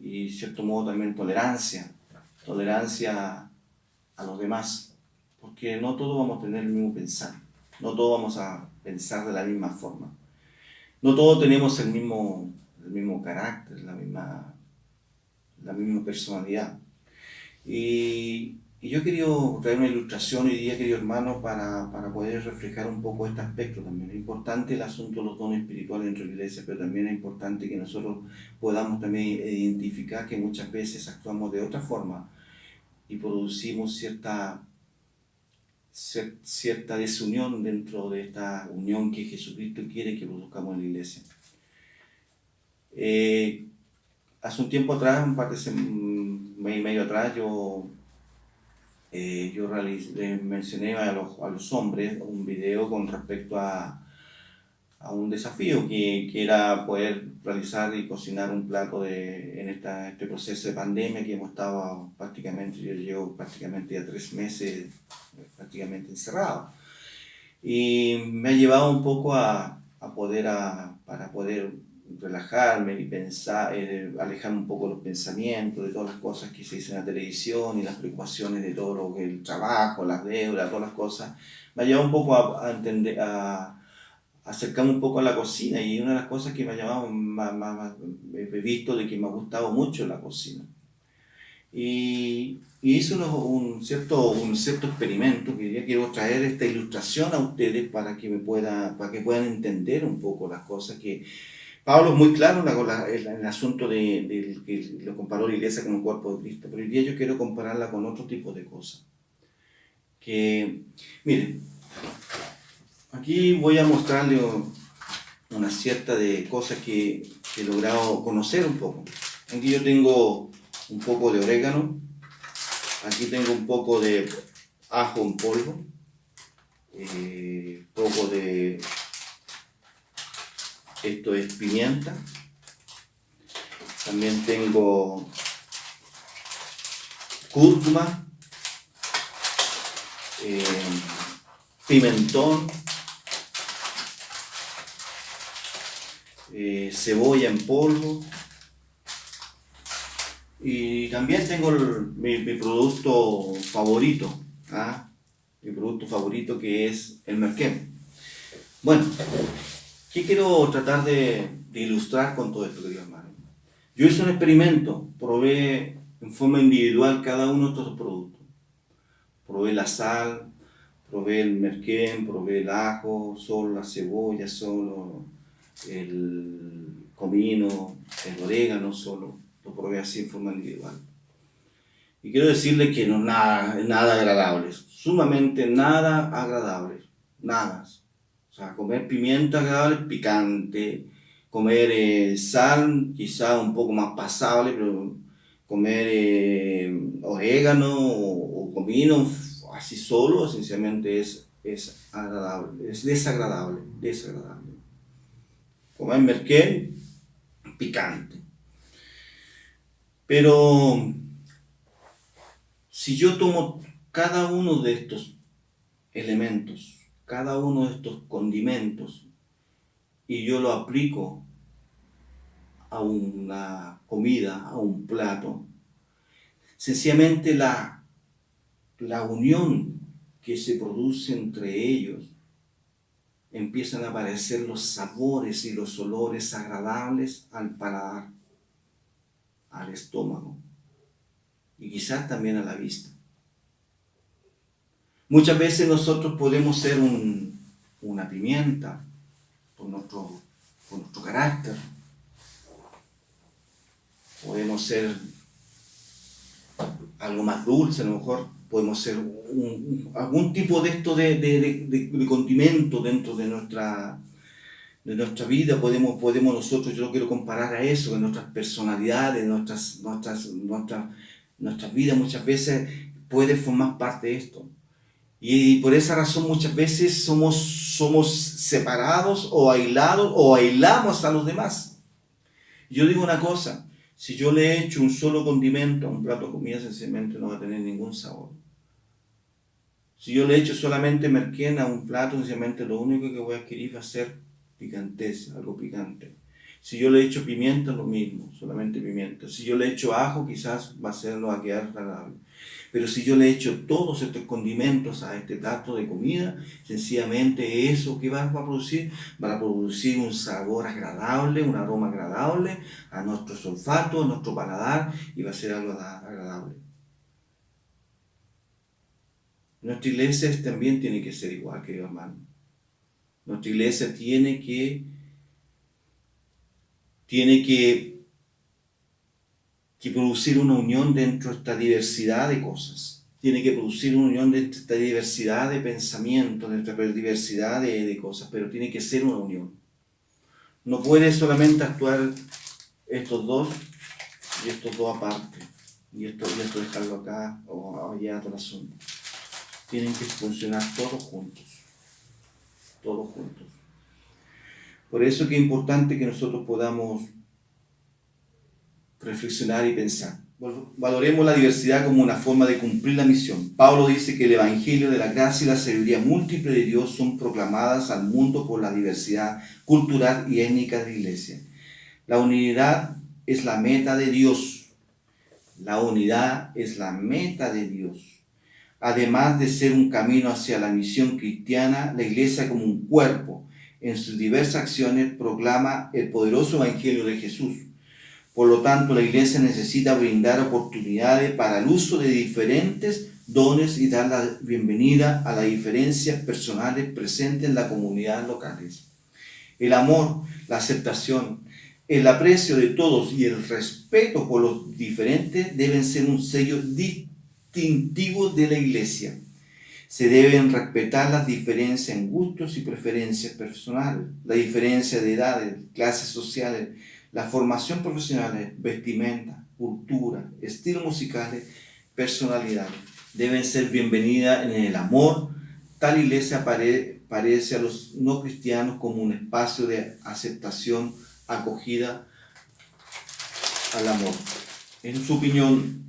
y, de cierto modo, también tolerancia a los demás, porque no todos vamos a tener el mismo pensar, no todos vamos a pensar de la misma forma, no todos tenemos el mismo carácter, la misma personalidad. Y yo quería traer una ilustración hoy día, querido hermano, para poder reflejar un poco este aspecto también. Es importante el asunto de los dones espirituales dentro de la iglesia, pero también es importante que nosotros podamos también identificar que muchas veces actuamos de otra forma y producimos cierta desunión dentro de esta unión que Jesucristo quiere que produzcamos en la iglesia. Hace un tiempo atrás, un mes y medio atrás, yo mencioné a los hombres un video con respecto a un desafío que era poder realizar y cocinar un plato en este proceso de pandemia que hemos estado yo llevo prácticamente ya 3 meses prácticamente encerrado. Y me ha llevado un poco para poder relajarme y pensar, alejar un poco los pensamientos de todas las cosas que se dicen en la televisión y las preocupaciones de todo lo que el trabajo, las deudas, todas las cosas. Me ha llevado un poco a entender, a acercarme un poco a la cocina, y una de las cosas que me ha llamado he visto de que me ha gustado mucho la cocina. Y hice un cierto experimento que ya quiero traer esta ilustración a ustedes para que puedan entender un poco las cosas que Pablo es muy claro en el asunto de que lo comparó la iglesia con el cuerpo de Cristo, pero hoy día yo quiero compararla con otro tipo de cosas. Que, miren, Aquí voy a mostrarle una cierta de cosas que he logrado conocer un poco. Aquí yo tengo un poco de orégano, aquí tengo un poco de ajo en polvo, poco de, esto es pimienta, también tengo cúrcuma, pimentón, cebolla en polvo, y también tengo mi producto favorito, mi producto favorito, que es el merquén. Bueno, ¿qué quiero tratar de ilustrar con todo esto, queridos hermanos? Yo hice un experimento, probé en forma individual cada uno de estos productos. Probé la sal, probé el merquén, probé el ajo, solo la cebolla, solo el comino, el orégano solo. Lo probé así en forma individual. Y quiero decirle que no nada agradable, sumamente nada agradable, nada. O sea, comer pimienta agradable, picante, comer sal quizá un poco más pasable, pero comer orégano o comino así solo, esencialmente es agradable, es desagradable. Comer merquén, picante. Pero si yo tomo cada uno de estos elementos, cada uno de estos condimentos, y yo lo aplico a una comida, a un plato, sencillamente la unión que se produce entre ellos, empiezan a aparecer los sabores y los olores agradables al paladar, al estómago y quizás también a la vista. Muchas veces nosotros podemos ser una pimienta por nuestro carácter. Podemos ser algo más dulce, a lo mejor podemos ser algún tipo de esto de condimento dentro de nuestra vida. Podemos nosotros, yo lo quiero comparar a eso, de nuestras personalidades, nuestras vidas muchas veces puede formar parte de esto. Y por esa razón muchas veces somos separados o aislados o aislamos a los demás. Yo digo una cosa, si yo le echo un solo condimento a un plato de comida, sencillamente no va a tener ningún sabor. Si yo le echo solamente merquén a un plato, sencillamente lo único que voy a adquirir va a ser picanteza, algo picante. Si yo le echo pimienta, lo mismo, solamente pimienta. Si yo le echo ajo, quizás va a quedar agradable. Pero si yo le echo todos estos condimentos a este plato de comida, sencillamente eso que va a producir, va a producir un sabor agradable, un aroma agradable a nuestro olfato, a nuestro paladar, y va a ser algo agradable. Nuestra iglesia también tiene que ser igual, querido hermano. Nuestra iglesia tiene que producir una unión dentro de esta diversidad de cosas. Tiene que producir una unión dentro de esta diversidad de pensamientos, dentro de esta diversidad de cosas, pero tiene que ser una unión. No puede solamente actuar estos dos y estos dos aparte, y esto dejarlo acá o allá todo el asunto. Tienen que funcionar todos juntos. Todos juntos. Por eso que es importante que nosotros podamos reflexionar y pensar. Valoremos la diversidad como una forma de cumplir la misión. Pablo dice que el Evangelio de la gracia y la sabiduría múltiple de Dios son proclamadas al mundo por la diversidad cultural y étnica de la iglesia. La unidad es la meta de Dios. La unidad es la meta de Dios. Además de ser un camino hacia la misión cristiana, la iglesia como un cuerpo, en sus diversas acciones, proclama el poderoso Evangelio de Jesús. Por lo tanto, la iglesia necesita brindar oportunidades para el uso de diferentes dones y dar la bienvenida a las diferencias personales presentes en la comunidad locales. El amor, la aceptación, el aprecio de todos y el respeto por los diferentes deben ser un sello distintivo de la iglesia. Se deben respetar las diferencias en gustos y preferencias personales, la diferencia de edades, clases sociales, la formación profesional, vestimenta, cultura, estilos musicales, personalidades. Deben ser bienvenidas en el amor. Tal iglesia parece a los no cristianos como un espacio de aceptación, acogida al amor. En su opinión,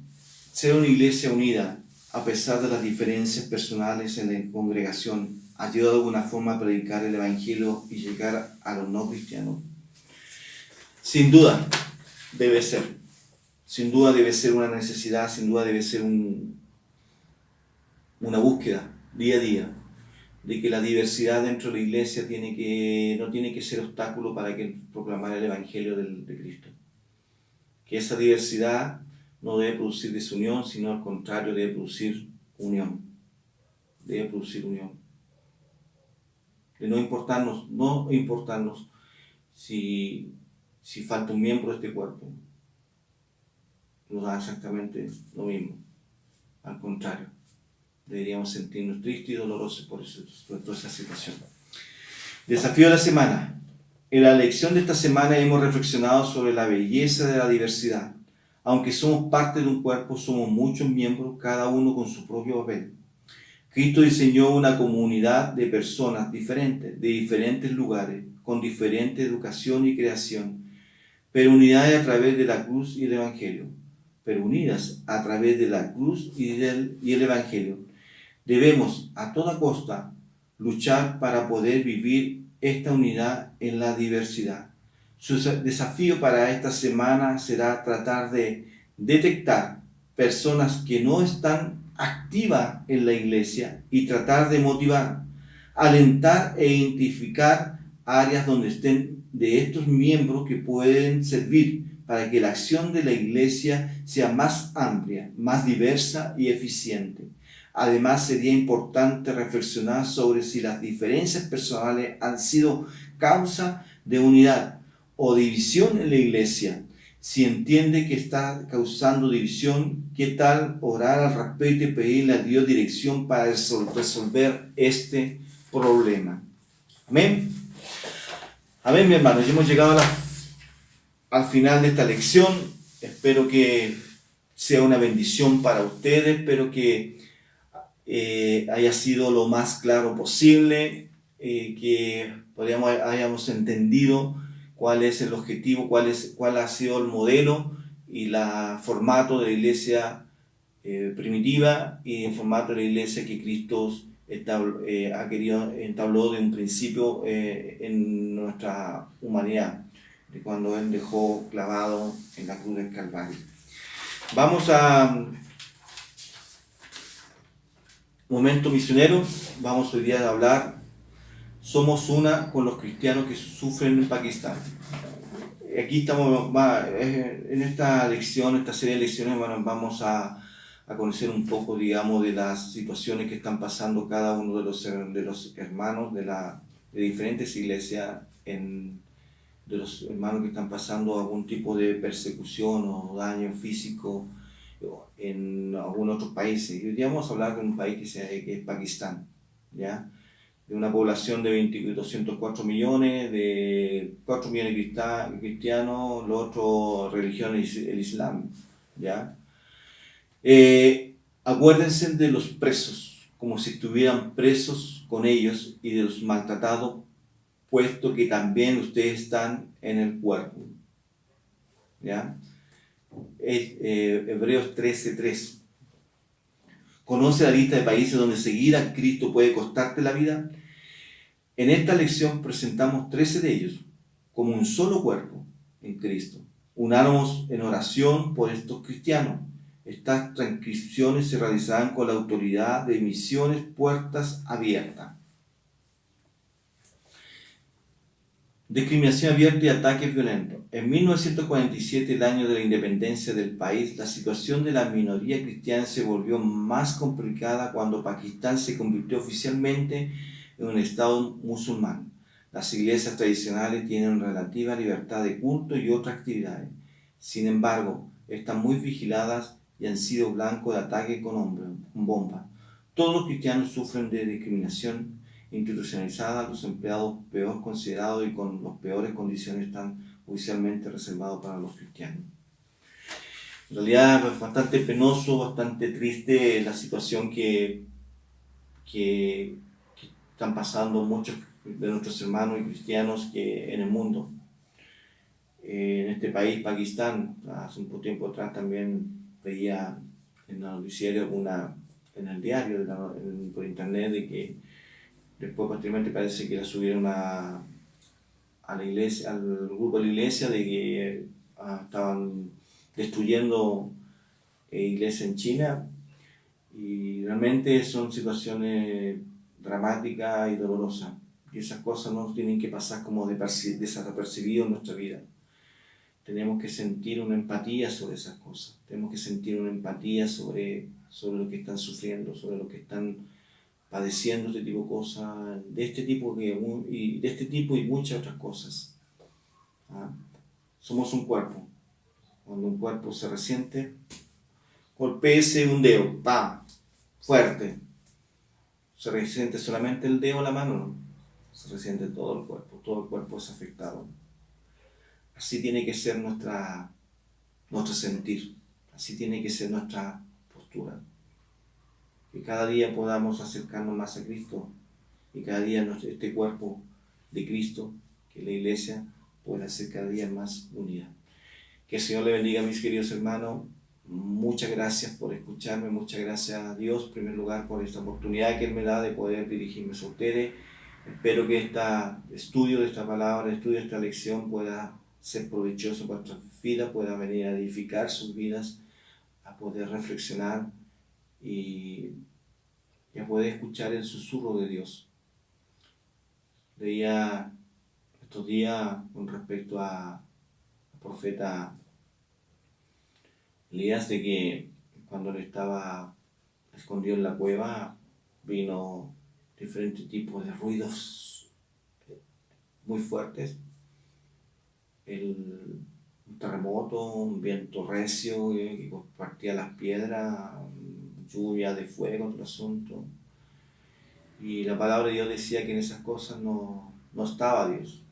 ser una iglesia unida, a pesar de las diferencias personales en la congregación, ayuda de alguna forma a predicar el Evangelio y llegar a los no cristianos. Sin duda debe ser. Sin duda debe ser una necesidad, sin duda debe ser una búsqueda día a día de que la diversidad dentro de la iglesia no tiene que ser obstáculo para que proclamar el Evangelio de Cristo. Que esa diversidad no debe producir desunión, sino al contrario, debe producir unión. Debe producir unión. De no importarnos si falta un miembro de este cuerpo. Nos da exactamente lo mismo. Al contrario, deberíamos sentirnos tristes y dolorosos por toda esa situación. Desafío de la semana. En la lección de esta semana hemos reflexionado sobre la belleza de la diversidad. Aunque somos parte de un cuerpo, somos muchos miembros, cada uno con su propio papel. Cristo diseñó una comunidad de personas diferentes, de diferentes lugares, con diferente educación y creación, pero unidades a través de la cruz y el Evangelio. Pero unidas a través de la cruz y el Evangelio. Debemos a toda costa luchar para poder vivir esta unidad en la diversidad. Su desafío para esta semana será tratar de detectar personas que no están activas en la iglesia y tratar de motivar, alentar e identificar áreas donde estén de estos miembros que pueden servir para que la acción de la iglesia sea más amplia, más diversa y eficiente. Además, sería importante reflexionar sobre si las diferencias personales han sido causa de unidad o división en la iglesia. Si entiende que está causando división, ¿qué tal orar al respecto y pedirle a Dios dirección para resolver este problema? Amén. Amén, mi hermano. Ya hemos llegado al final de esta lección. Espero que sea una bendición para ustedes. Espero que haya sido lo más claro posible, que hayamos entendido cuál es el objetivo, cuál ha sido el modelo y el formato de la iglesia primitiva y el formato de la iglesia que Cristo entabló de un principio en nuestra humanidad, de cuando Él dejó clavado en la cruz del Calvario. Vamos a momento misionero. Vamos hoy día a hablar, somos una con los cristianos que sufren en Pakistán. Aquí estamos, en esta lección, esta serie de lecciones, bueno, vamos a conocer un poco, digamos, de las situaciones que están pasando cada uno de los hermanos de diferentes iglesias, de los hermanos que están pasando algún tipo de persecución o daño físico en algunos otros países. Y hoy día vamos a hablar de un país que es Pakistán, ¿ya? De una población de 204 millones, de 4 millones de cristianos, la otra religión es el Islam, ¿ya? Acuérdense de los presos, como si estuvieran presos con ellos, y de los maltratados, puesto que también ustedes están en el cuerpo, ¿ya? Hebreos 13:3. ¿Conoce la lista de países donde seguir a Cristo puede costarte la vida? En esta lección presentamos 13 de ellos como un solo cuerpo en Cristo. Unamos en oración por estos cristianos. Estas transcripciones se realizarán con la autoridad de Misiones Puertas Abiertas. Discriminación abierta y ataques violentos. En 1947, el año de la independencia del país, la situación de la minoría cristiana se volvió más complicada cuando Pakistán se convirtió oficialmente en un estado musulmán. Las iglesias tradicionales tienen relativa libertad de culto y otras actividades. Sin embargo, están muy vigiladas y han sido blanco de ataques con bombas. Todos los cristianos sufren de discriminación institucionalizada, los empleados peor considerados y con las peores condiciones están judicialmente reservados para los cristianos. En realidad es bastante penoso, bastante triste la situación que están pasando muchos de nuestros hermanos y cristianos en el mundo. En este país, Pakistán, hace un tiempo atrás también veía en el noticiero en el diario, por internet, de que después posteriormente parece que la subieron a la iglesia, al grupo de la iglesia, de que estaban destruyendo iglesias en China, y realmente son situaciones dramáticas y dolorosas, y esas cosas no tienen que pasar como desapercibido en nuestra vida. Tenemos que sentir una empatía sobre esas cosas, tenemos que sentir una empatía sobre lo que están sufriendo, sobre lo que están padeciendo, este tipo de cosas, de este tipo y muchas otras cosas. Somos un cuerpo. Cuando un cuerpo se resiente, golpéese un dedo, ¡pam!, fuerte. ¿Se resiente solamente el dedo o la mano? No. Se resiente todo el cuerpo es afectado. Así tiene que ser nuestro sentir, así tiene que ser nuestra postura. Que cada día podamos acercarnos más a Cristo y cada día este cuerpo de Cristo, que la iglesia, pueda ser cada día más unida. Que el Señor le bendiga, mis queridos hermanos. Muchas gracias por escucharme, muchas gracias a Dios, en primer lugar, por esta oportunidad que Él me da de poder dirigirme a ustedes. Espero que este estudio de esta palabra, estudio de esta lección pueda ser provechoso para nuestras vidas, pueda venir a edificar sus vidas, a poder reflexionar y a poder escuchar el susurro de Dios. Leía estos días con respecto al profeta Elías, de que cuando él estaba escondido en la cueva, vino diferentes tipos de ruidos muy fuertes, un terremoto, un viento recio que partía las piedras, lluvia de fuego, otro asunto. Y la palabra de Dios decía que en esas cosas no estaba Dios.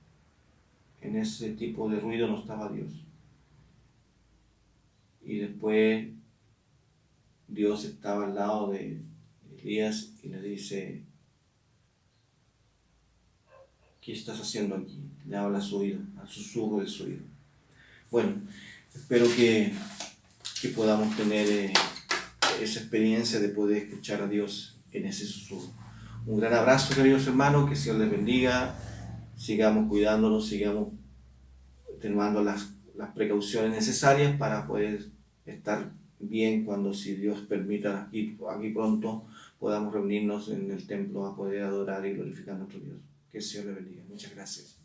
En ese tipo de ruido no estaba Dios. Y después Dios estaba al lado de Elías y le dice: ¿qué estás haciendo aquí? Le habla a su oído, al susurro de su oído. Bueno, espero que podamos tener esa experiencia de poder escuchar a Dios en ese susurro. Un gran abrazo, queridos hermanos, que el Señor les bendiga. Sigamos cuidándonos, sigamos tomando las precauciones necesarias para poder estar bien cuando, si Dios permita, aquí pronto podamos reunirnos en el templo a poder adorar y glorificar a nuestro Dios. Que el Señor les bendiga. Muchas gracias.